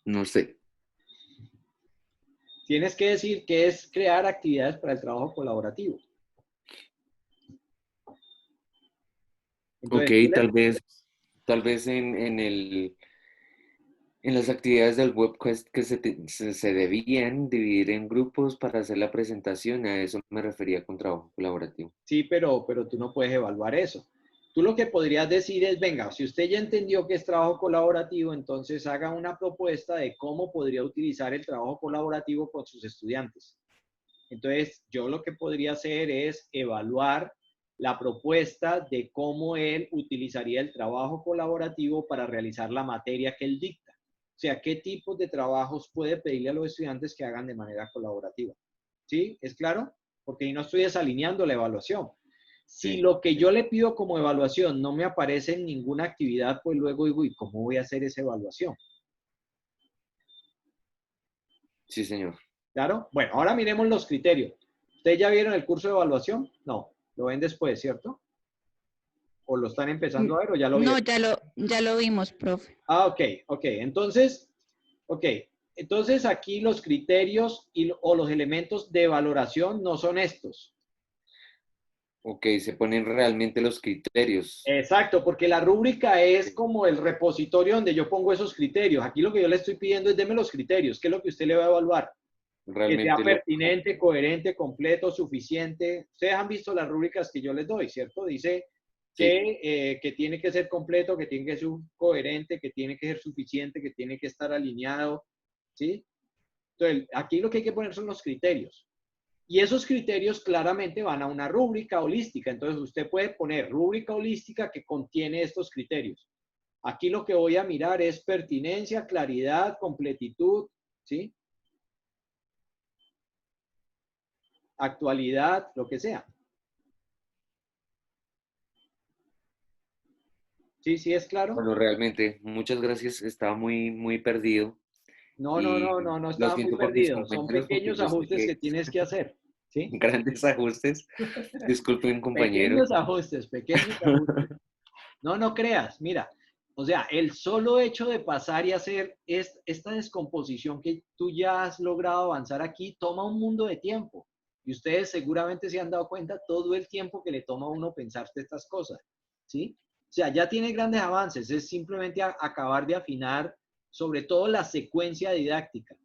no sé. Tienes que decir qué es crear actividades para el trabajo colaborativo. Entonces, Ok, tal vez en las actividades del webquest que se debían dividir en grupos para hacer la presentación, a eso me refería con trabajo colaborativo. sí, pero tú no puedes evaluar eso. Tú lo que podrías decir es, venga, si usted ya entendió que es trabajo colaborativo, entonces haga una propuesta de cómo podría utilizar el trabajo colaborativo con sus estudiantes. Entonces, yo lo que podría hacer es evaluar la propuesta de cómo él utilizaría el trabajo colaborativo para realizar la materia que él dicta. O sea, qué tipos de trabajos puede pedirle a los estudiantes que hagan de manera colaborativa. ¿Sí? ¿Es claro? Porque ahí no estoy desalineando la evaluación. Si lo que yo le pido como evaluación no me aparece en ninguna actividad, pues luego digo, ¿y cómo voy a hacer esa evaluación? Sí, señor. ¿Claro? Bueno, ahora miremos los criterios. ¿Ustedes ya vieron el curso de evaluación? No, lo ven después, ¿cierto? ¿O lo están empezando a ver o ya lo vieron? No, ya lo vimos, profe. Ah, ok. Entonces, aquí los criterios o los elementos de valoración no son estos. Ok, se ponen realmente los criterios. Exacto, porque la rúbrica es como el repositorio donde yo pongo esos criterios. Aquí lo que yo le estoy pidiendo es deme los criterios, ¿qué es lo que usted le va a evaluar? Que sea Realmente pertinente, coherente, completo, suficiente. Ustedes han visto las rúbricas que yo les doy, ¿cierto? Dice que tiene que ser completo, que tiene que ser coherente, que tiene que ser suficiente, que tiene que estar alineado, ¿sí? Entonces, aquí lo que hay que poner son los criterios. Y esos criterios claramente van a una rúbrica holística. Entonces, usted puede poner rúbrica holística que contiene estos criterios. Aquí lo que voy a mirar es pertinencia, claridad, completitud, ¿sí? Actualidad, lo que sea. ¿Sí? ¿Sí es claro? bueno, realmente, muchas gracias. Estaba muy perdido. No Y lo estaba muy siento por mis perdido. Son compañeros porque pequeños yo sé ajustes que que tienes que hacer, ¿sí? grandes ajustes. Disculpen, compañeros. Pequeños ajustes, pequeños ajustes. No creas, mira, o sea, el solo hecho de pasar y hacer esta descomposición que tú ya has logrado avanzar aquí toma un mundo de tiempo. Y ustedes seguramente se han dado cuenta todo el tiempo que le toma a uno pensarse estas cosas, ¿sí? O sea, ya tiene grandes avances, es simplemente acabar de afinar sobre todo la secuencia didáctica.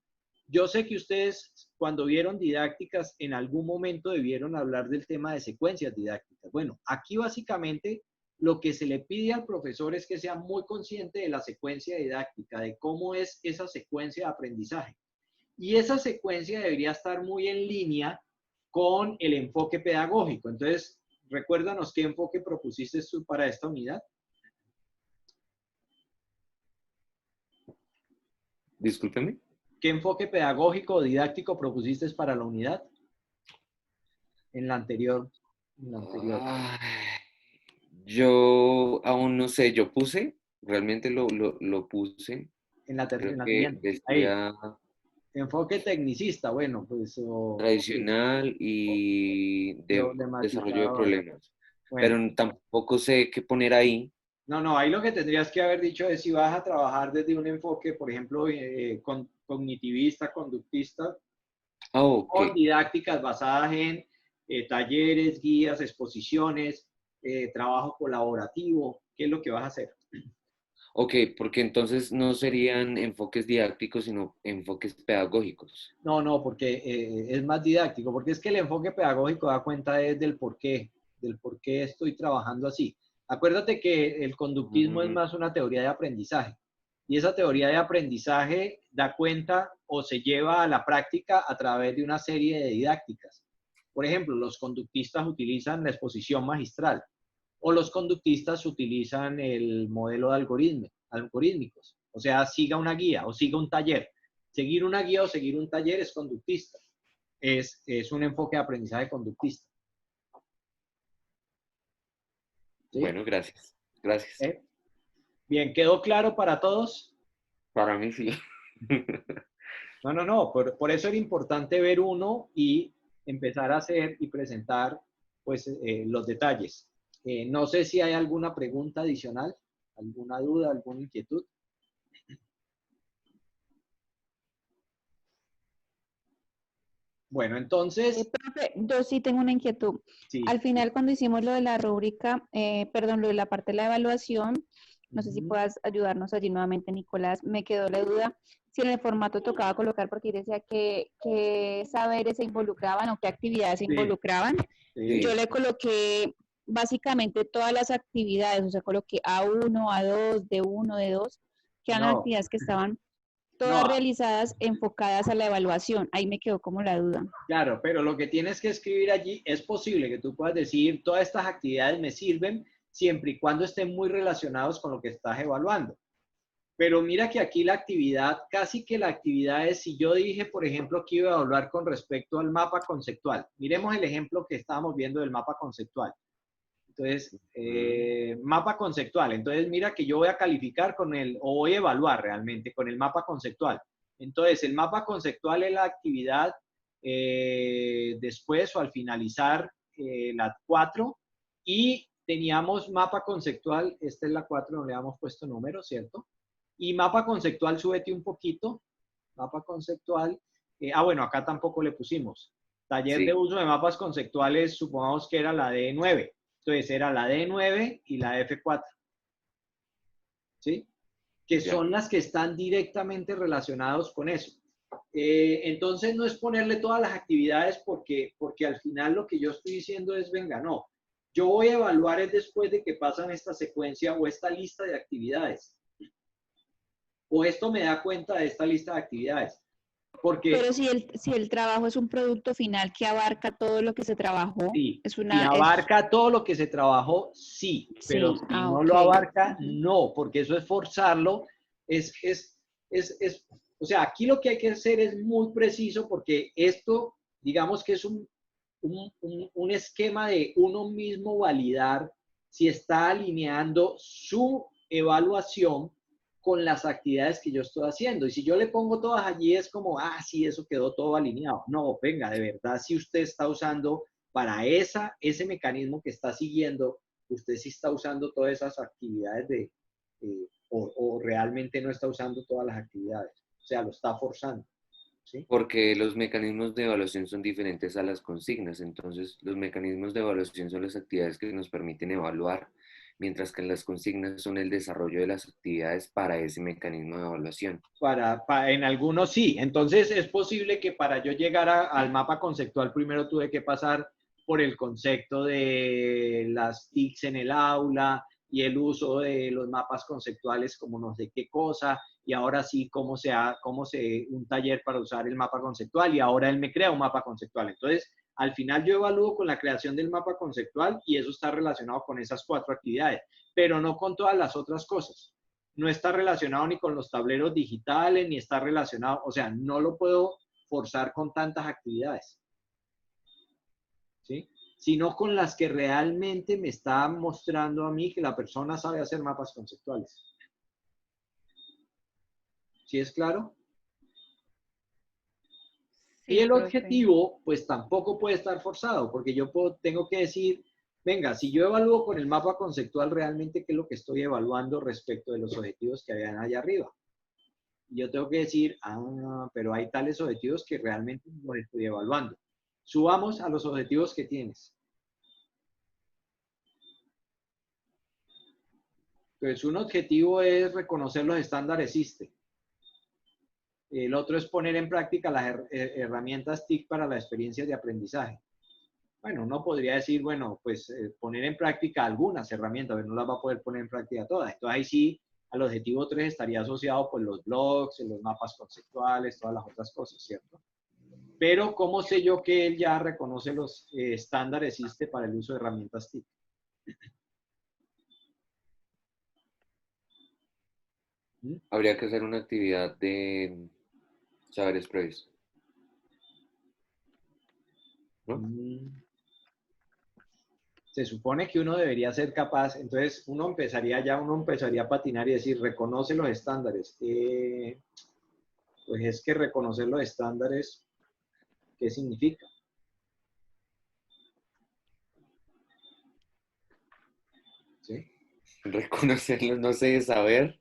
Yo sé que ustedes cuando vieron didácticas en algún momento debieron hablar del tema de secuencias didácticas. Bueno, aquí básicamente lo que se le pide al profesor es que sea muy consciente de la secuencia didáctica, de cómo es esa secuencia de aprendizaje. Y esa secuencia debería estar muy en línea con el enfoque pedagógico. Entonces, recuérdanos qué enfoque propusiste tú para esta unidad. Discúlpeme. ¿Qué enfoque pedagógico o didáctico propusiste para la unidad? En la anterior. Ay, yo aún no sé, yo puse, realmente lo puse. En la Creo que siguiente. Ahí. decía Enfoque tecnicista, bueno, pues... tradicional y de desarrollo de Problematizador. problemas. Bueno, Pero tampoco sé qué poner ahí. no, ahí lo que tendrías que haber dicho es si vas a trabajar desde un enfoque, por ejemplo, cognitivista, conductista, Ok. o didácticas basadas en talleres, guías, exposiciones, trabajo colaborativo. ¿Qué es lo que vas a hacer? Ok, porque entonces no serían enfoques didácticos, sino enfoques pedagógicos. No, porque es más didáctico, porque es que el enfoque pedagógico da cuenta del por qué estoy trabajando así. Acuérdate que el conductismo es más una teoría de aprendizaje, y esa teoría de aprendizaje da cuenta o se lleva a la práctica a través de una serie de didácticas. Por ejemplo, los conductistas utilizan la exposición magistral, o los conductistas utilizan el modelo de algorítmicos, o sea, siga una guía o siga un taller. Seguir una guía o seguir un taller es conductista, es un enfoque de aprendizaje conductista. ¿Sí? Bueno, gracias. Gracias. Bien, ¿quedó claro para todos? Para mí sí. No, por eso era importante ver uno y empezar a hacer y presentar pues los detalles. No sé si hay alguna pregunta adicional, alguna duda, alguna inquietud. Bueno, entonces... Profe, yo sí tengo una inquietud. Sí. Al final, cuando hicimos lo de la rúbrica, perdón, lo de la parte de la evaluación, no sé si puedas ayudarnos allí nuevamente, Nicolás, me quedó la duda si en el formato tocaba colocar, porque decía que saberes se involucraban o qué actividades se involucraban. Sí. Yo le coloqué básicamente todas las actividades, o sea, coloqué A1, A2, D1, D2, que eran actividades que estaban todas realizadas enfocadas a la evaluación. Ahí me quedó como la duda. Claro, pero lo que tienes que escribir allí, es posible que tú puedas decir, todas estas actividades me sirven siempre y cuando estén muy relacionados con lo que estás evaluando. Pero mira que aquí la actividad, casi que la actividad es, si yo dije, por ejemplo, que iba a evaluar con respecto al mapa conceptual. Miremos el ejemplo que estábamos viendo del mapa conceptual. Entonces, mapa conceptual. Entonces, mira que yo voy a calificar con o voy a evaluar realmente con el mapa conceptual. Entonces, el mapa conceptual es la actividad después o al finalizar la 4, y teníamos mapa conceptual, esta es la 4, no le hemos puesto número, ¿cierto? Y mapa conceptual, súbete un poquito, mapa conceptual, bueno, acá tampoco le pusimos. Taller de uso de mapas conceptuales, supongamos que era la D9. Entonces era la D9 y la F4. ¿Sí? Que son las que están directamente relacionados con eso. Entonces no es ponerle todas las actividades porque al final lo que yo estoy diciendo es, venga, no. Yo voy a evaluar es después de que pasan esta secuencia o esta lista de actividades. O esto me da cuenta de esta lista de actividades. Porque, pero si el trabajo es un producto final que abarca todo lo que se trabajó, sí, si abarca todo lo que se trabajó, sí, pero si no lo abarca, no, porque eso es forzarlo, o sea, aquí lo que hay que hacer es muy preciso, porque esto, digamos que es un esquema de uno mismo validar si está alineando su evaluación con las actividades que yo estoy haciendo. Y si yo le pongo todas allí, es como, sí, eso quedó todo alineado. No, venga, de verdad, si usted está usando para ese mecanismo que está siguiendo, usted sí está usando todas esas actividades o realmente no está usando todas las actividades. O sea, lo está forzando. ¿Sí? Porque los mecanismos de evaluación son diferentes a las consignas. Entonces, los mecanismos de evaluación son las actividades que nos permiten evaluar, mientras que las consignas son el desarrollo de las actividades para ese mecanismo de evaluación. En algunos sí. Entonces, es posible que para yo llegar al mapa conceptual primero tuve que pasar por el concepto de las TICs en el aula y el uso de los mapas conceptuales como no sé qué cosa, y ahora sí un taller para usar el mapa conceptual, y ahora él me crea un mapa conceptual. Entonces, al final yo evalúo con la creación del mapa conceptual y eso está relacionado con esas 4 actividades, pero no con todas las otras cosas. No está relacionado ni con los tableros digitales, ni está relacionado, o sea, no lo puedo forzar con tantas actividades, ¿sí? Sino con las que realmente me está mostrando a mí que la persona sabe hacer mapas conceptuales. ¿Sí es claro? Sí, Y el profe. objetivo, pues tampoco puede estar forzado, porque yo tengo que decir, venga, si yo evalúo con el mapa conceptual realmente qué es lo que estoy evaluando respecto de los objetivos que habían allá arriba. Yo tengo que decir, pero hay tales objetivos que realmente no los estoy evaluando. Subamos a los objetivos que tienes. Entonces, un objetivo es reconocer los estándares SISTE. El otro es poner en práctica las herramientas TIC para las experiencias de aprendizaje. Bueno, uno podría decir, bueno, pues poner en práctica algunas herramientas, pero no las va a poder poner en práctica todas. Entonces ahí sí, al objetivo 3 estaría asociado con los blogs, los mapas conceptuales, todas las otras cosas, ¿cierto? Pero ¿cómo sé yo que él ya reconoce los estándares SISTE para el uso de herramientas TIC? Habría que hacer una actividad de saberes previos, ¿no? Se supone que uno debería ser capaz, entonces uno empezaría a patinar y decir, reconoce los estándares. Pues es que reconocer los estándares, ¿qué significa? ¿Sí? Reconocerlos, no sé, saber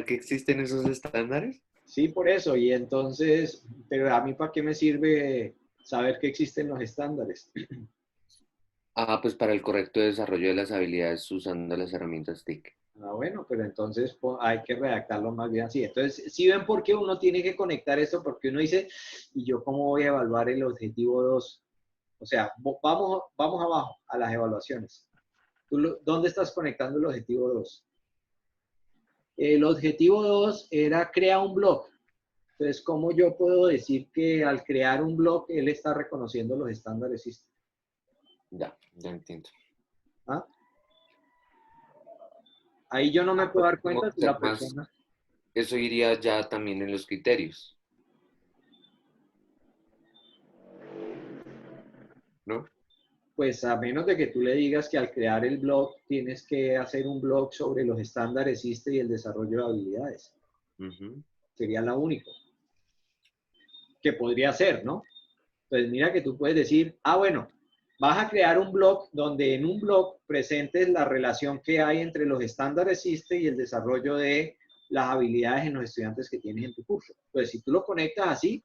que existen esos estándares. Sí, por eso. Y entonces, pero a mí ¿para qué me sirve saber que existen los estándares? Pues para el correcto desarrollo de las habilidades usando las herramientas TIC. Bueno, pero entonces hay que redactarlo más bien así. Entonces, ¿sí ven por qué uno tiene que conectar esto? Porque uno dice, ¿y yo cómo voy a evaluar el objetivo 2? O sea, vamos abajo a las evaluaciones. ¿Dónde estás conectando el objetivo 2? El objetivo 2 era crear un blog. Entonces, ¿cómo yo puedo decir que al crear un blog él está reconociendo los estándares SISTE? Ya entiendo. ¿Ah? Ahí yo no me puedo dar Tengo cuenta que si ser la más, persona... eso iría ya también en los criterios, ¿no? Pues a menos de que tú le digas que al crear el blog tienes que hacer un blog sobre los estándares SISTE y el desarrollo de habilidades. Sería la única que podría ser, ¿no? Entonces mira que tú puedes decir, bueno, vas a crear un blog donde en un blog presentes la relación que hay entre los estándares SISTE y el desarrollo de las habilidades en los estudiantes que tienes en tu curso. Entonces, si tú lo conectas así,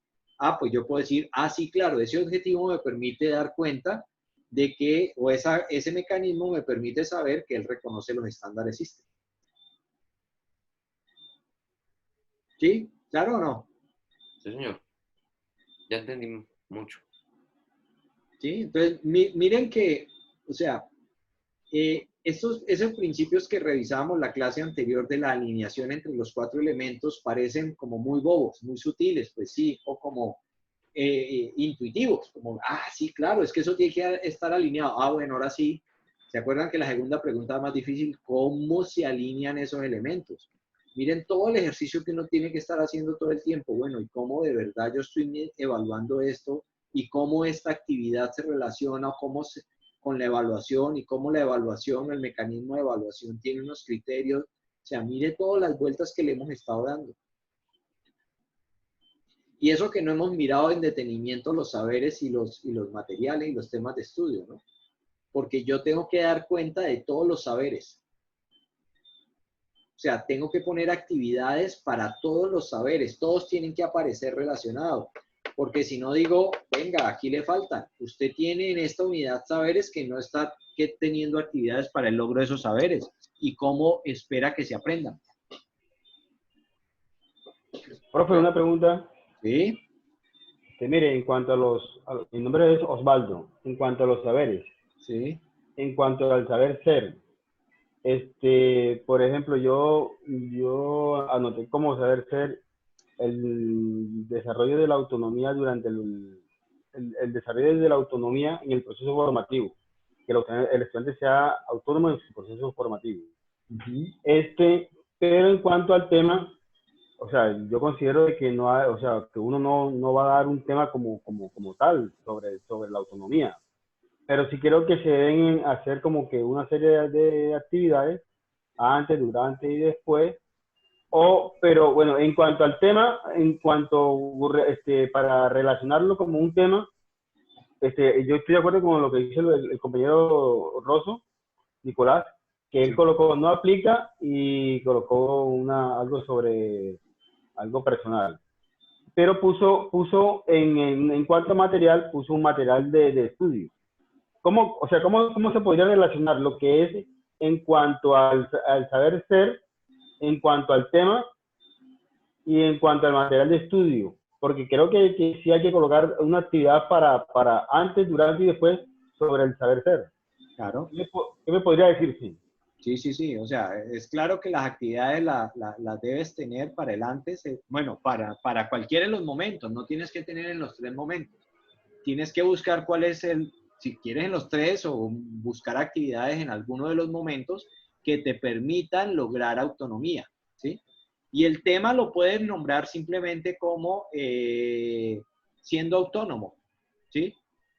pues yo puedo decir, sí, claro, ese objetivo me permite dar cuenta de que, ese mecanismo me permite saber que él reconoce los estándares SISTE. ¿Sí? ¿Claro o no? Sí, señor. Ya entendí mucho. ¿Sí? Entonces, miren que, o sea, esos principios que revisábamos la clase anterior de la alineación entre los 4 elementos parecen como muy bobos, muy sutiles, pues sí, o como intuitivos, como, sí, claro, es que eso tiene que estar alineado. Bueno, ahora sí, ¿se acuerdan que la segunda pregunta más difícil, cómo se alinean esos elementos? Miren todo el ejercicio que uno tiene que estar haciendo todo el tiempo. Bueno, ¿y cómo de verdad yo estoy evaluando esto? ¿Y cómo esta actividad se relaciona con la evaluación? ¿Y cómo la evaluación, el mecanismo de evaluación tiene unos criterios? O sea, mire todas las vueltas que le hemos estado dando. Y eso que no hemos mirado en detenimiento los saberes y los materiales y los temas de estudio, ¿no? Porque yo tengo que dar cuenta de todos los saberes. O sea, tengo que poner actividades para todos los saberes. Todos tienen que aparecer relacionados. Porque si no digo, venga, aquí le faltan. Usted tiene en esta unidad saberes que no está teniendo actividades para el logro de esos saberes. ¿Y cómo espera que se aprendan? Profe, una pregunta. ¿Sí? Mire, en cuanto a mi nombre es Osvaldo, en cuanto a los saberes, ¿Sí? en cuanto al saber ser, por ejemplo, yo anoté como saber ser el desarrollo de la autonomía durante el desarrollo de la autonomía en el proceso formativo, que el estudiante sea autónomo en su proceso formativo. Ujú. Pero en cuanto al tema, o sea, yo considero de que no hay, o sea, que uno no va a dar un tema como tal sobre la autonomía, pero sí creo que se deben hacer como que una serie de actividades antes, durante y después. Pero bueno, en cuanto al tema, para relacionarlo como un tema, yo estoy de acuerdo con lo que dice el compañero Rosso, Nicolás, que él Sí. colocó no aplica y colocó algo sobre algo personal. Pero puso en cuanto a material, puso un material de estudio. O sea, ¿cómo se podría relacionar lo que es en cuanto al saber ser, en cuanto al tema y en cuanto al material de estudio? Porque creo que sí hay que colocar una actividad para antes, durante y después sobre el saber ser. Claro. ¿Qué me podría decir? Sí. Sí. O sea, es claro que las actividades las debes tener para el antes, bueno, para cualquiera de los momentos, no tienes que tener en los 3 momentos. Tienes que buscar cuál es si quieres en los 3 o buscar actividades en alguno de los momentos que te permitan lograr autonomía, ¿sí? Y el tema lo puedes nombrar simplemente como siendo autónomo, ¿sí?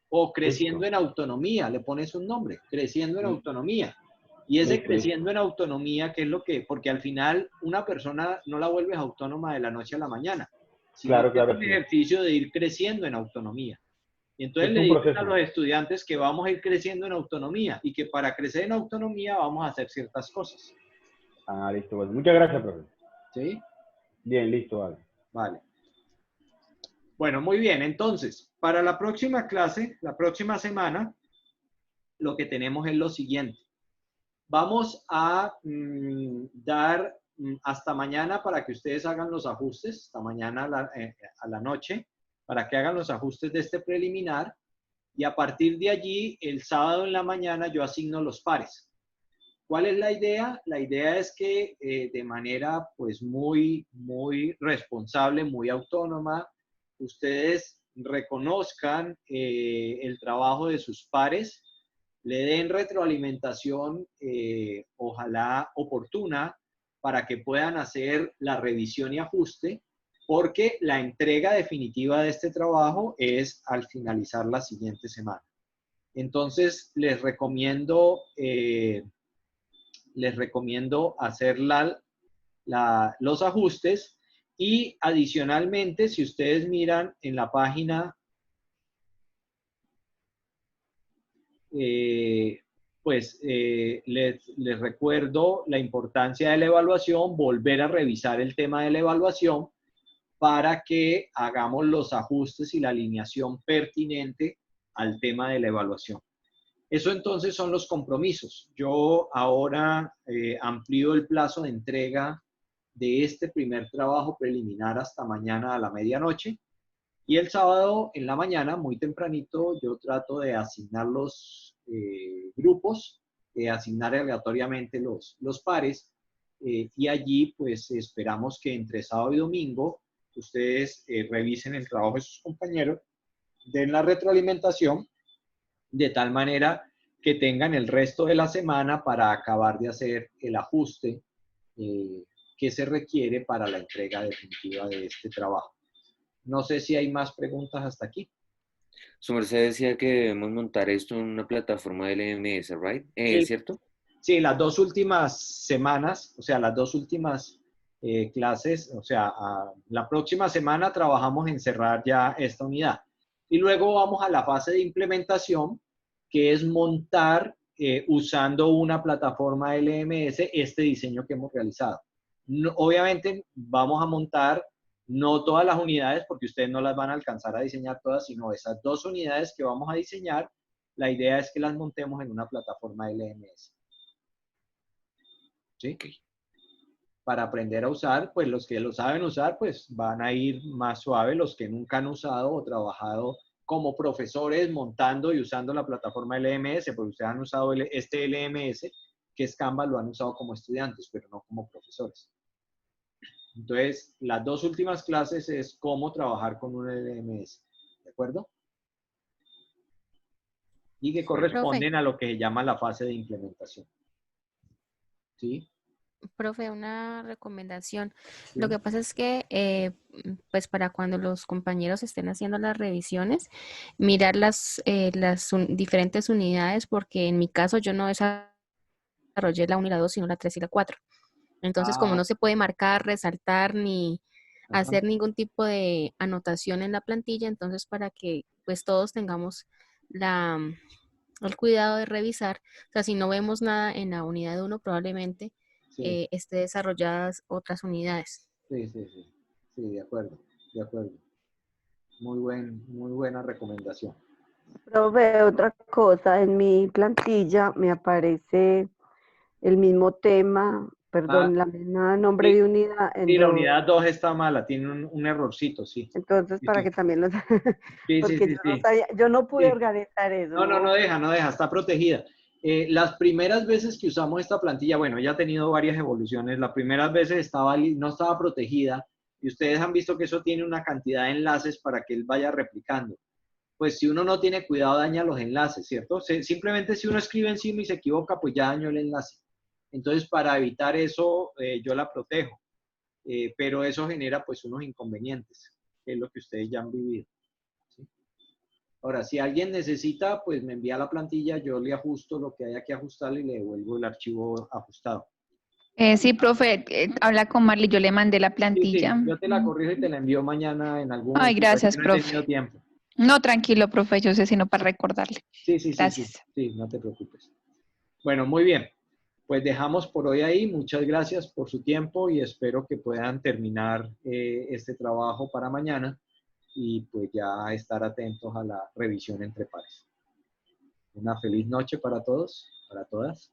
O creciendo Listo. en autonomía, le pones un nombre, creciendo en autonomía. Y ese Listo. creciendo en autonomía, ¿qué es lo que? Porque al final una persona no la vuelves autónoma de la noche a la mañana, sino que es Claro, un sí. ejercicio de ir creciendo en autonomía. Y entonces Es le un dicen a proceso. los estudiantes que vamos a ir creciendo en autonomía y que para crecer en autonomía vamos a hacer ciertas cosas. Listo. Bueno, muchas gracias, profe. ¿Sí? Bien, listo, vale. Vale. Bueno, muy bien. Entonces, para la próxima clase, la próxima semana, lo que tenemos es lo siguiente. Vamos a dar hasta mañana para que ustedes hagan los ajustes, hasta mañana a la noche, para que hagan los ajustes de este preliminar. Y a partir de allí, el sábado en la mañana, yo asigno los pares. ¿Cuál es la idea? La idea es que de manera pues muy responsable, muy autónoma, ustedes reconozcan el trabajo de sus pares, le den retroalimentación, ojalá oportuna, para que puedan hacer la revisión y ajuste, porque la entrega definitiva de este trabajo es al finalizar la siguiente semana. Entonces, les recomiendo hacer los ajustes y adicionalmente, si ustedes miran en la página, les recuerdo la importancia de la evaluación, volver a revisar el tema de la evaluación para que hagamos los ajustes y la alineación pertinente al tema de la evaluación. Eso entonces son los compromisos. Yo ahora amplío el plazo de entrega de este primer trabajo preliminar hasta mañana a la medianoche. Y el sábado en la mañana, muy tempranito, yo trato de asignar los grupos, asignar aleatoriamente los pares. Y allí, pues, esperamos que entre sábado y domingo ustedes revisen el trabajo de sus compañeros, den la retroalimentación, de tal manera que tengan el resto de la semana para acabar de hacer el ajuste que se requiere para la entrega definitiva de este trabajo. No sé si hay más preguntas hasta aquí. Su merced decía que debemos montar esto en una plataforma de LMS, ¿right? Sí, ¿Cierto? sí, las 2 últimas semanas, o sea, las 2 últimas clases, o sea, la próxima semana trabajamos en cerrar ya esta unidad. Y luego vamos a la fase de implementación, que es montar usando una plataforma LMS este diseño que hemos realizado. No, obviamente vamos a montar no todas las unidades porque ustedes no las van a alcanzar a diseñar todas, sino esas 2 unidades que vamos a diseñar, la idea es que las montemos en una plataforma LMS. ¿Sí? Okay. para aprender a usar, pues los que lo saben usar, pues van a ir más suave. Los que nunca han usado o trabajado como profesores montando y usando la plataforma LMS, porque ustedes han usado este LMS, que es Canva, lo han usado como estudiantes, pero no como profesores. Entonces, las dos últimas clases es cómo trabajar con un LMS, ¿de acuerdo? Y que corresponden a lo que se llama la fase de implementación. ¿Sí? Profe, una recomendación. Sí. Lo que pasa es que, pues para cuando los compañeros estén haciendo las revisiones, mirar las diferentes unidades, porque en mi caso yo no desarrollé la 1 y la 2, sino la 3 y la 4. Entonces, como no se puede marcar, resaltar, ni hacer ningún tipo de anotación en la plantilla, entonces para que pues todos tengamos el cuidado de revisar, o sea, si no vemos nada en la unidad 1, probablemente esté desarrolladas otras unidades. Sí, de acuerdo, de acuerdo. Muy buena recomendación. Profe, otra cosa, en mi plantilla me aparece el mismo tema, perdón, la misma nombre de unidad. Sí, la unidad 2 está mala, tiene un errorcito, sí. Entonces, para que también los... Sí, porque yo no sabía, yo no pude organizar eso. No deja, está protegida. Las primeras veces que usamos esta plantilla, bueno, ya ha tenido varias evoluciones. Las primeras veces no estaba protegida y ustedes han visto que eso tiene una cantidad de enlaces para que él vaya replicando. Pues si uno no tiene cuidado, daña los enlaces, ¿cierto? Simplemente si uno escribe encima y se equivoca, pues ya dañó el enlace. Entonces, para evitar eso, yo la protejo. Pero eso genera pues unos inconvenientes, que es lo que ustedes ya han vivido. ¿Sí? Ahora, si alguien necesita, pues me envía la plantilla, yo le ajusto lo que haya que ajustarle y le devuelvo el archivo ajustado. Sí, profe, habla con Marley, yo le mandé la plantilla. Sí, yo te la corrijo y te la envío mañana en algún momento. Ay, gracias, no profe. he tenido tiempo. No, tranquilo, profe, yo sé, sino para recordarle. Gracias. Sí, no te preocupes. Bueno, muy bien. Pues dejamos por hoy ahí. Muchas gracias por su tiempo y espero que puedan terminar este trabajo para mañana y pues ya estar atentos a la revisión entre pares. Una feliz noche para todos, para todas.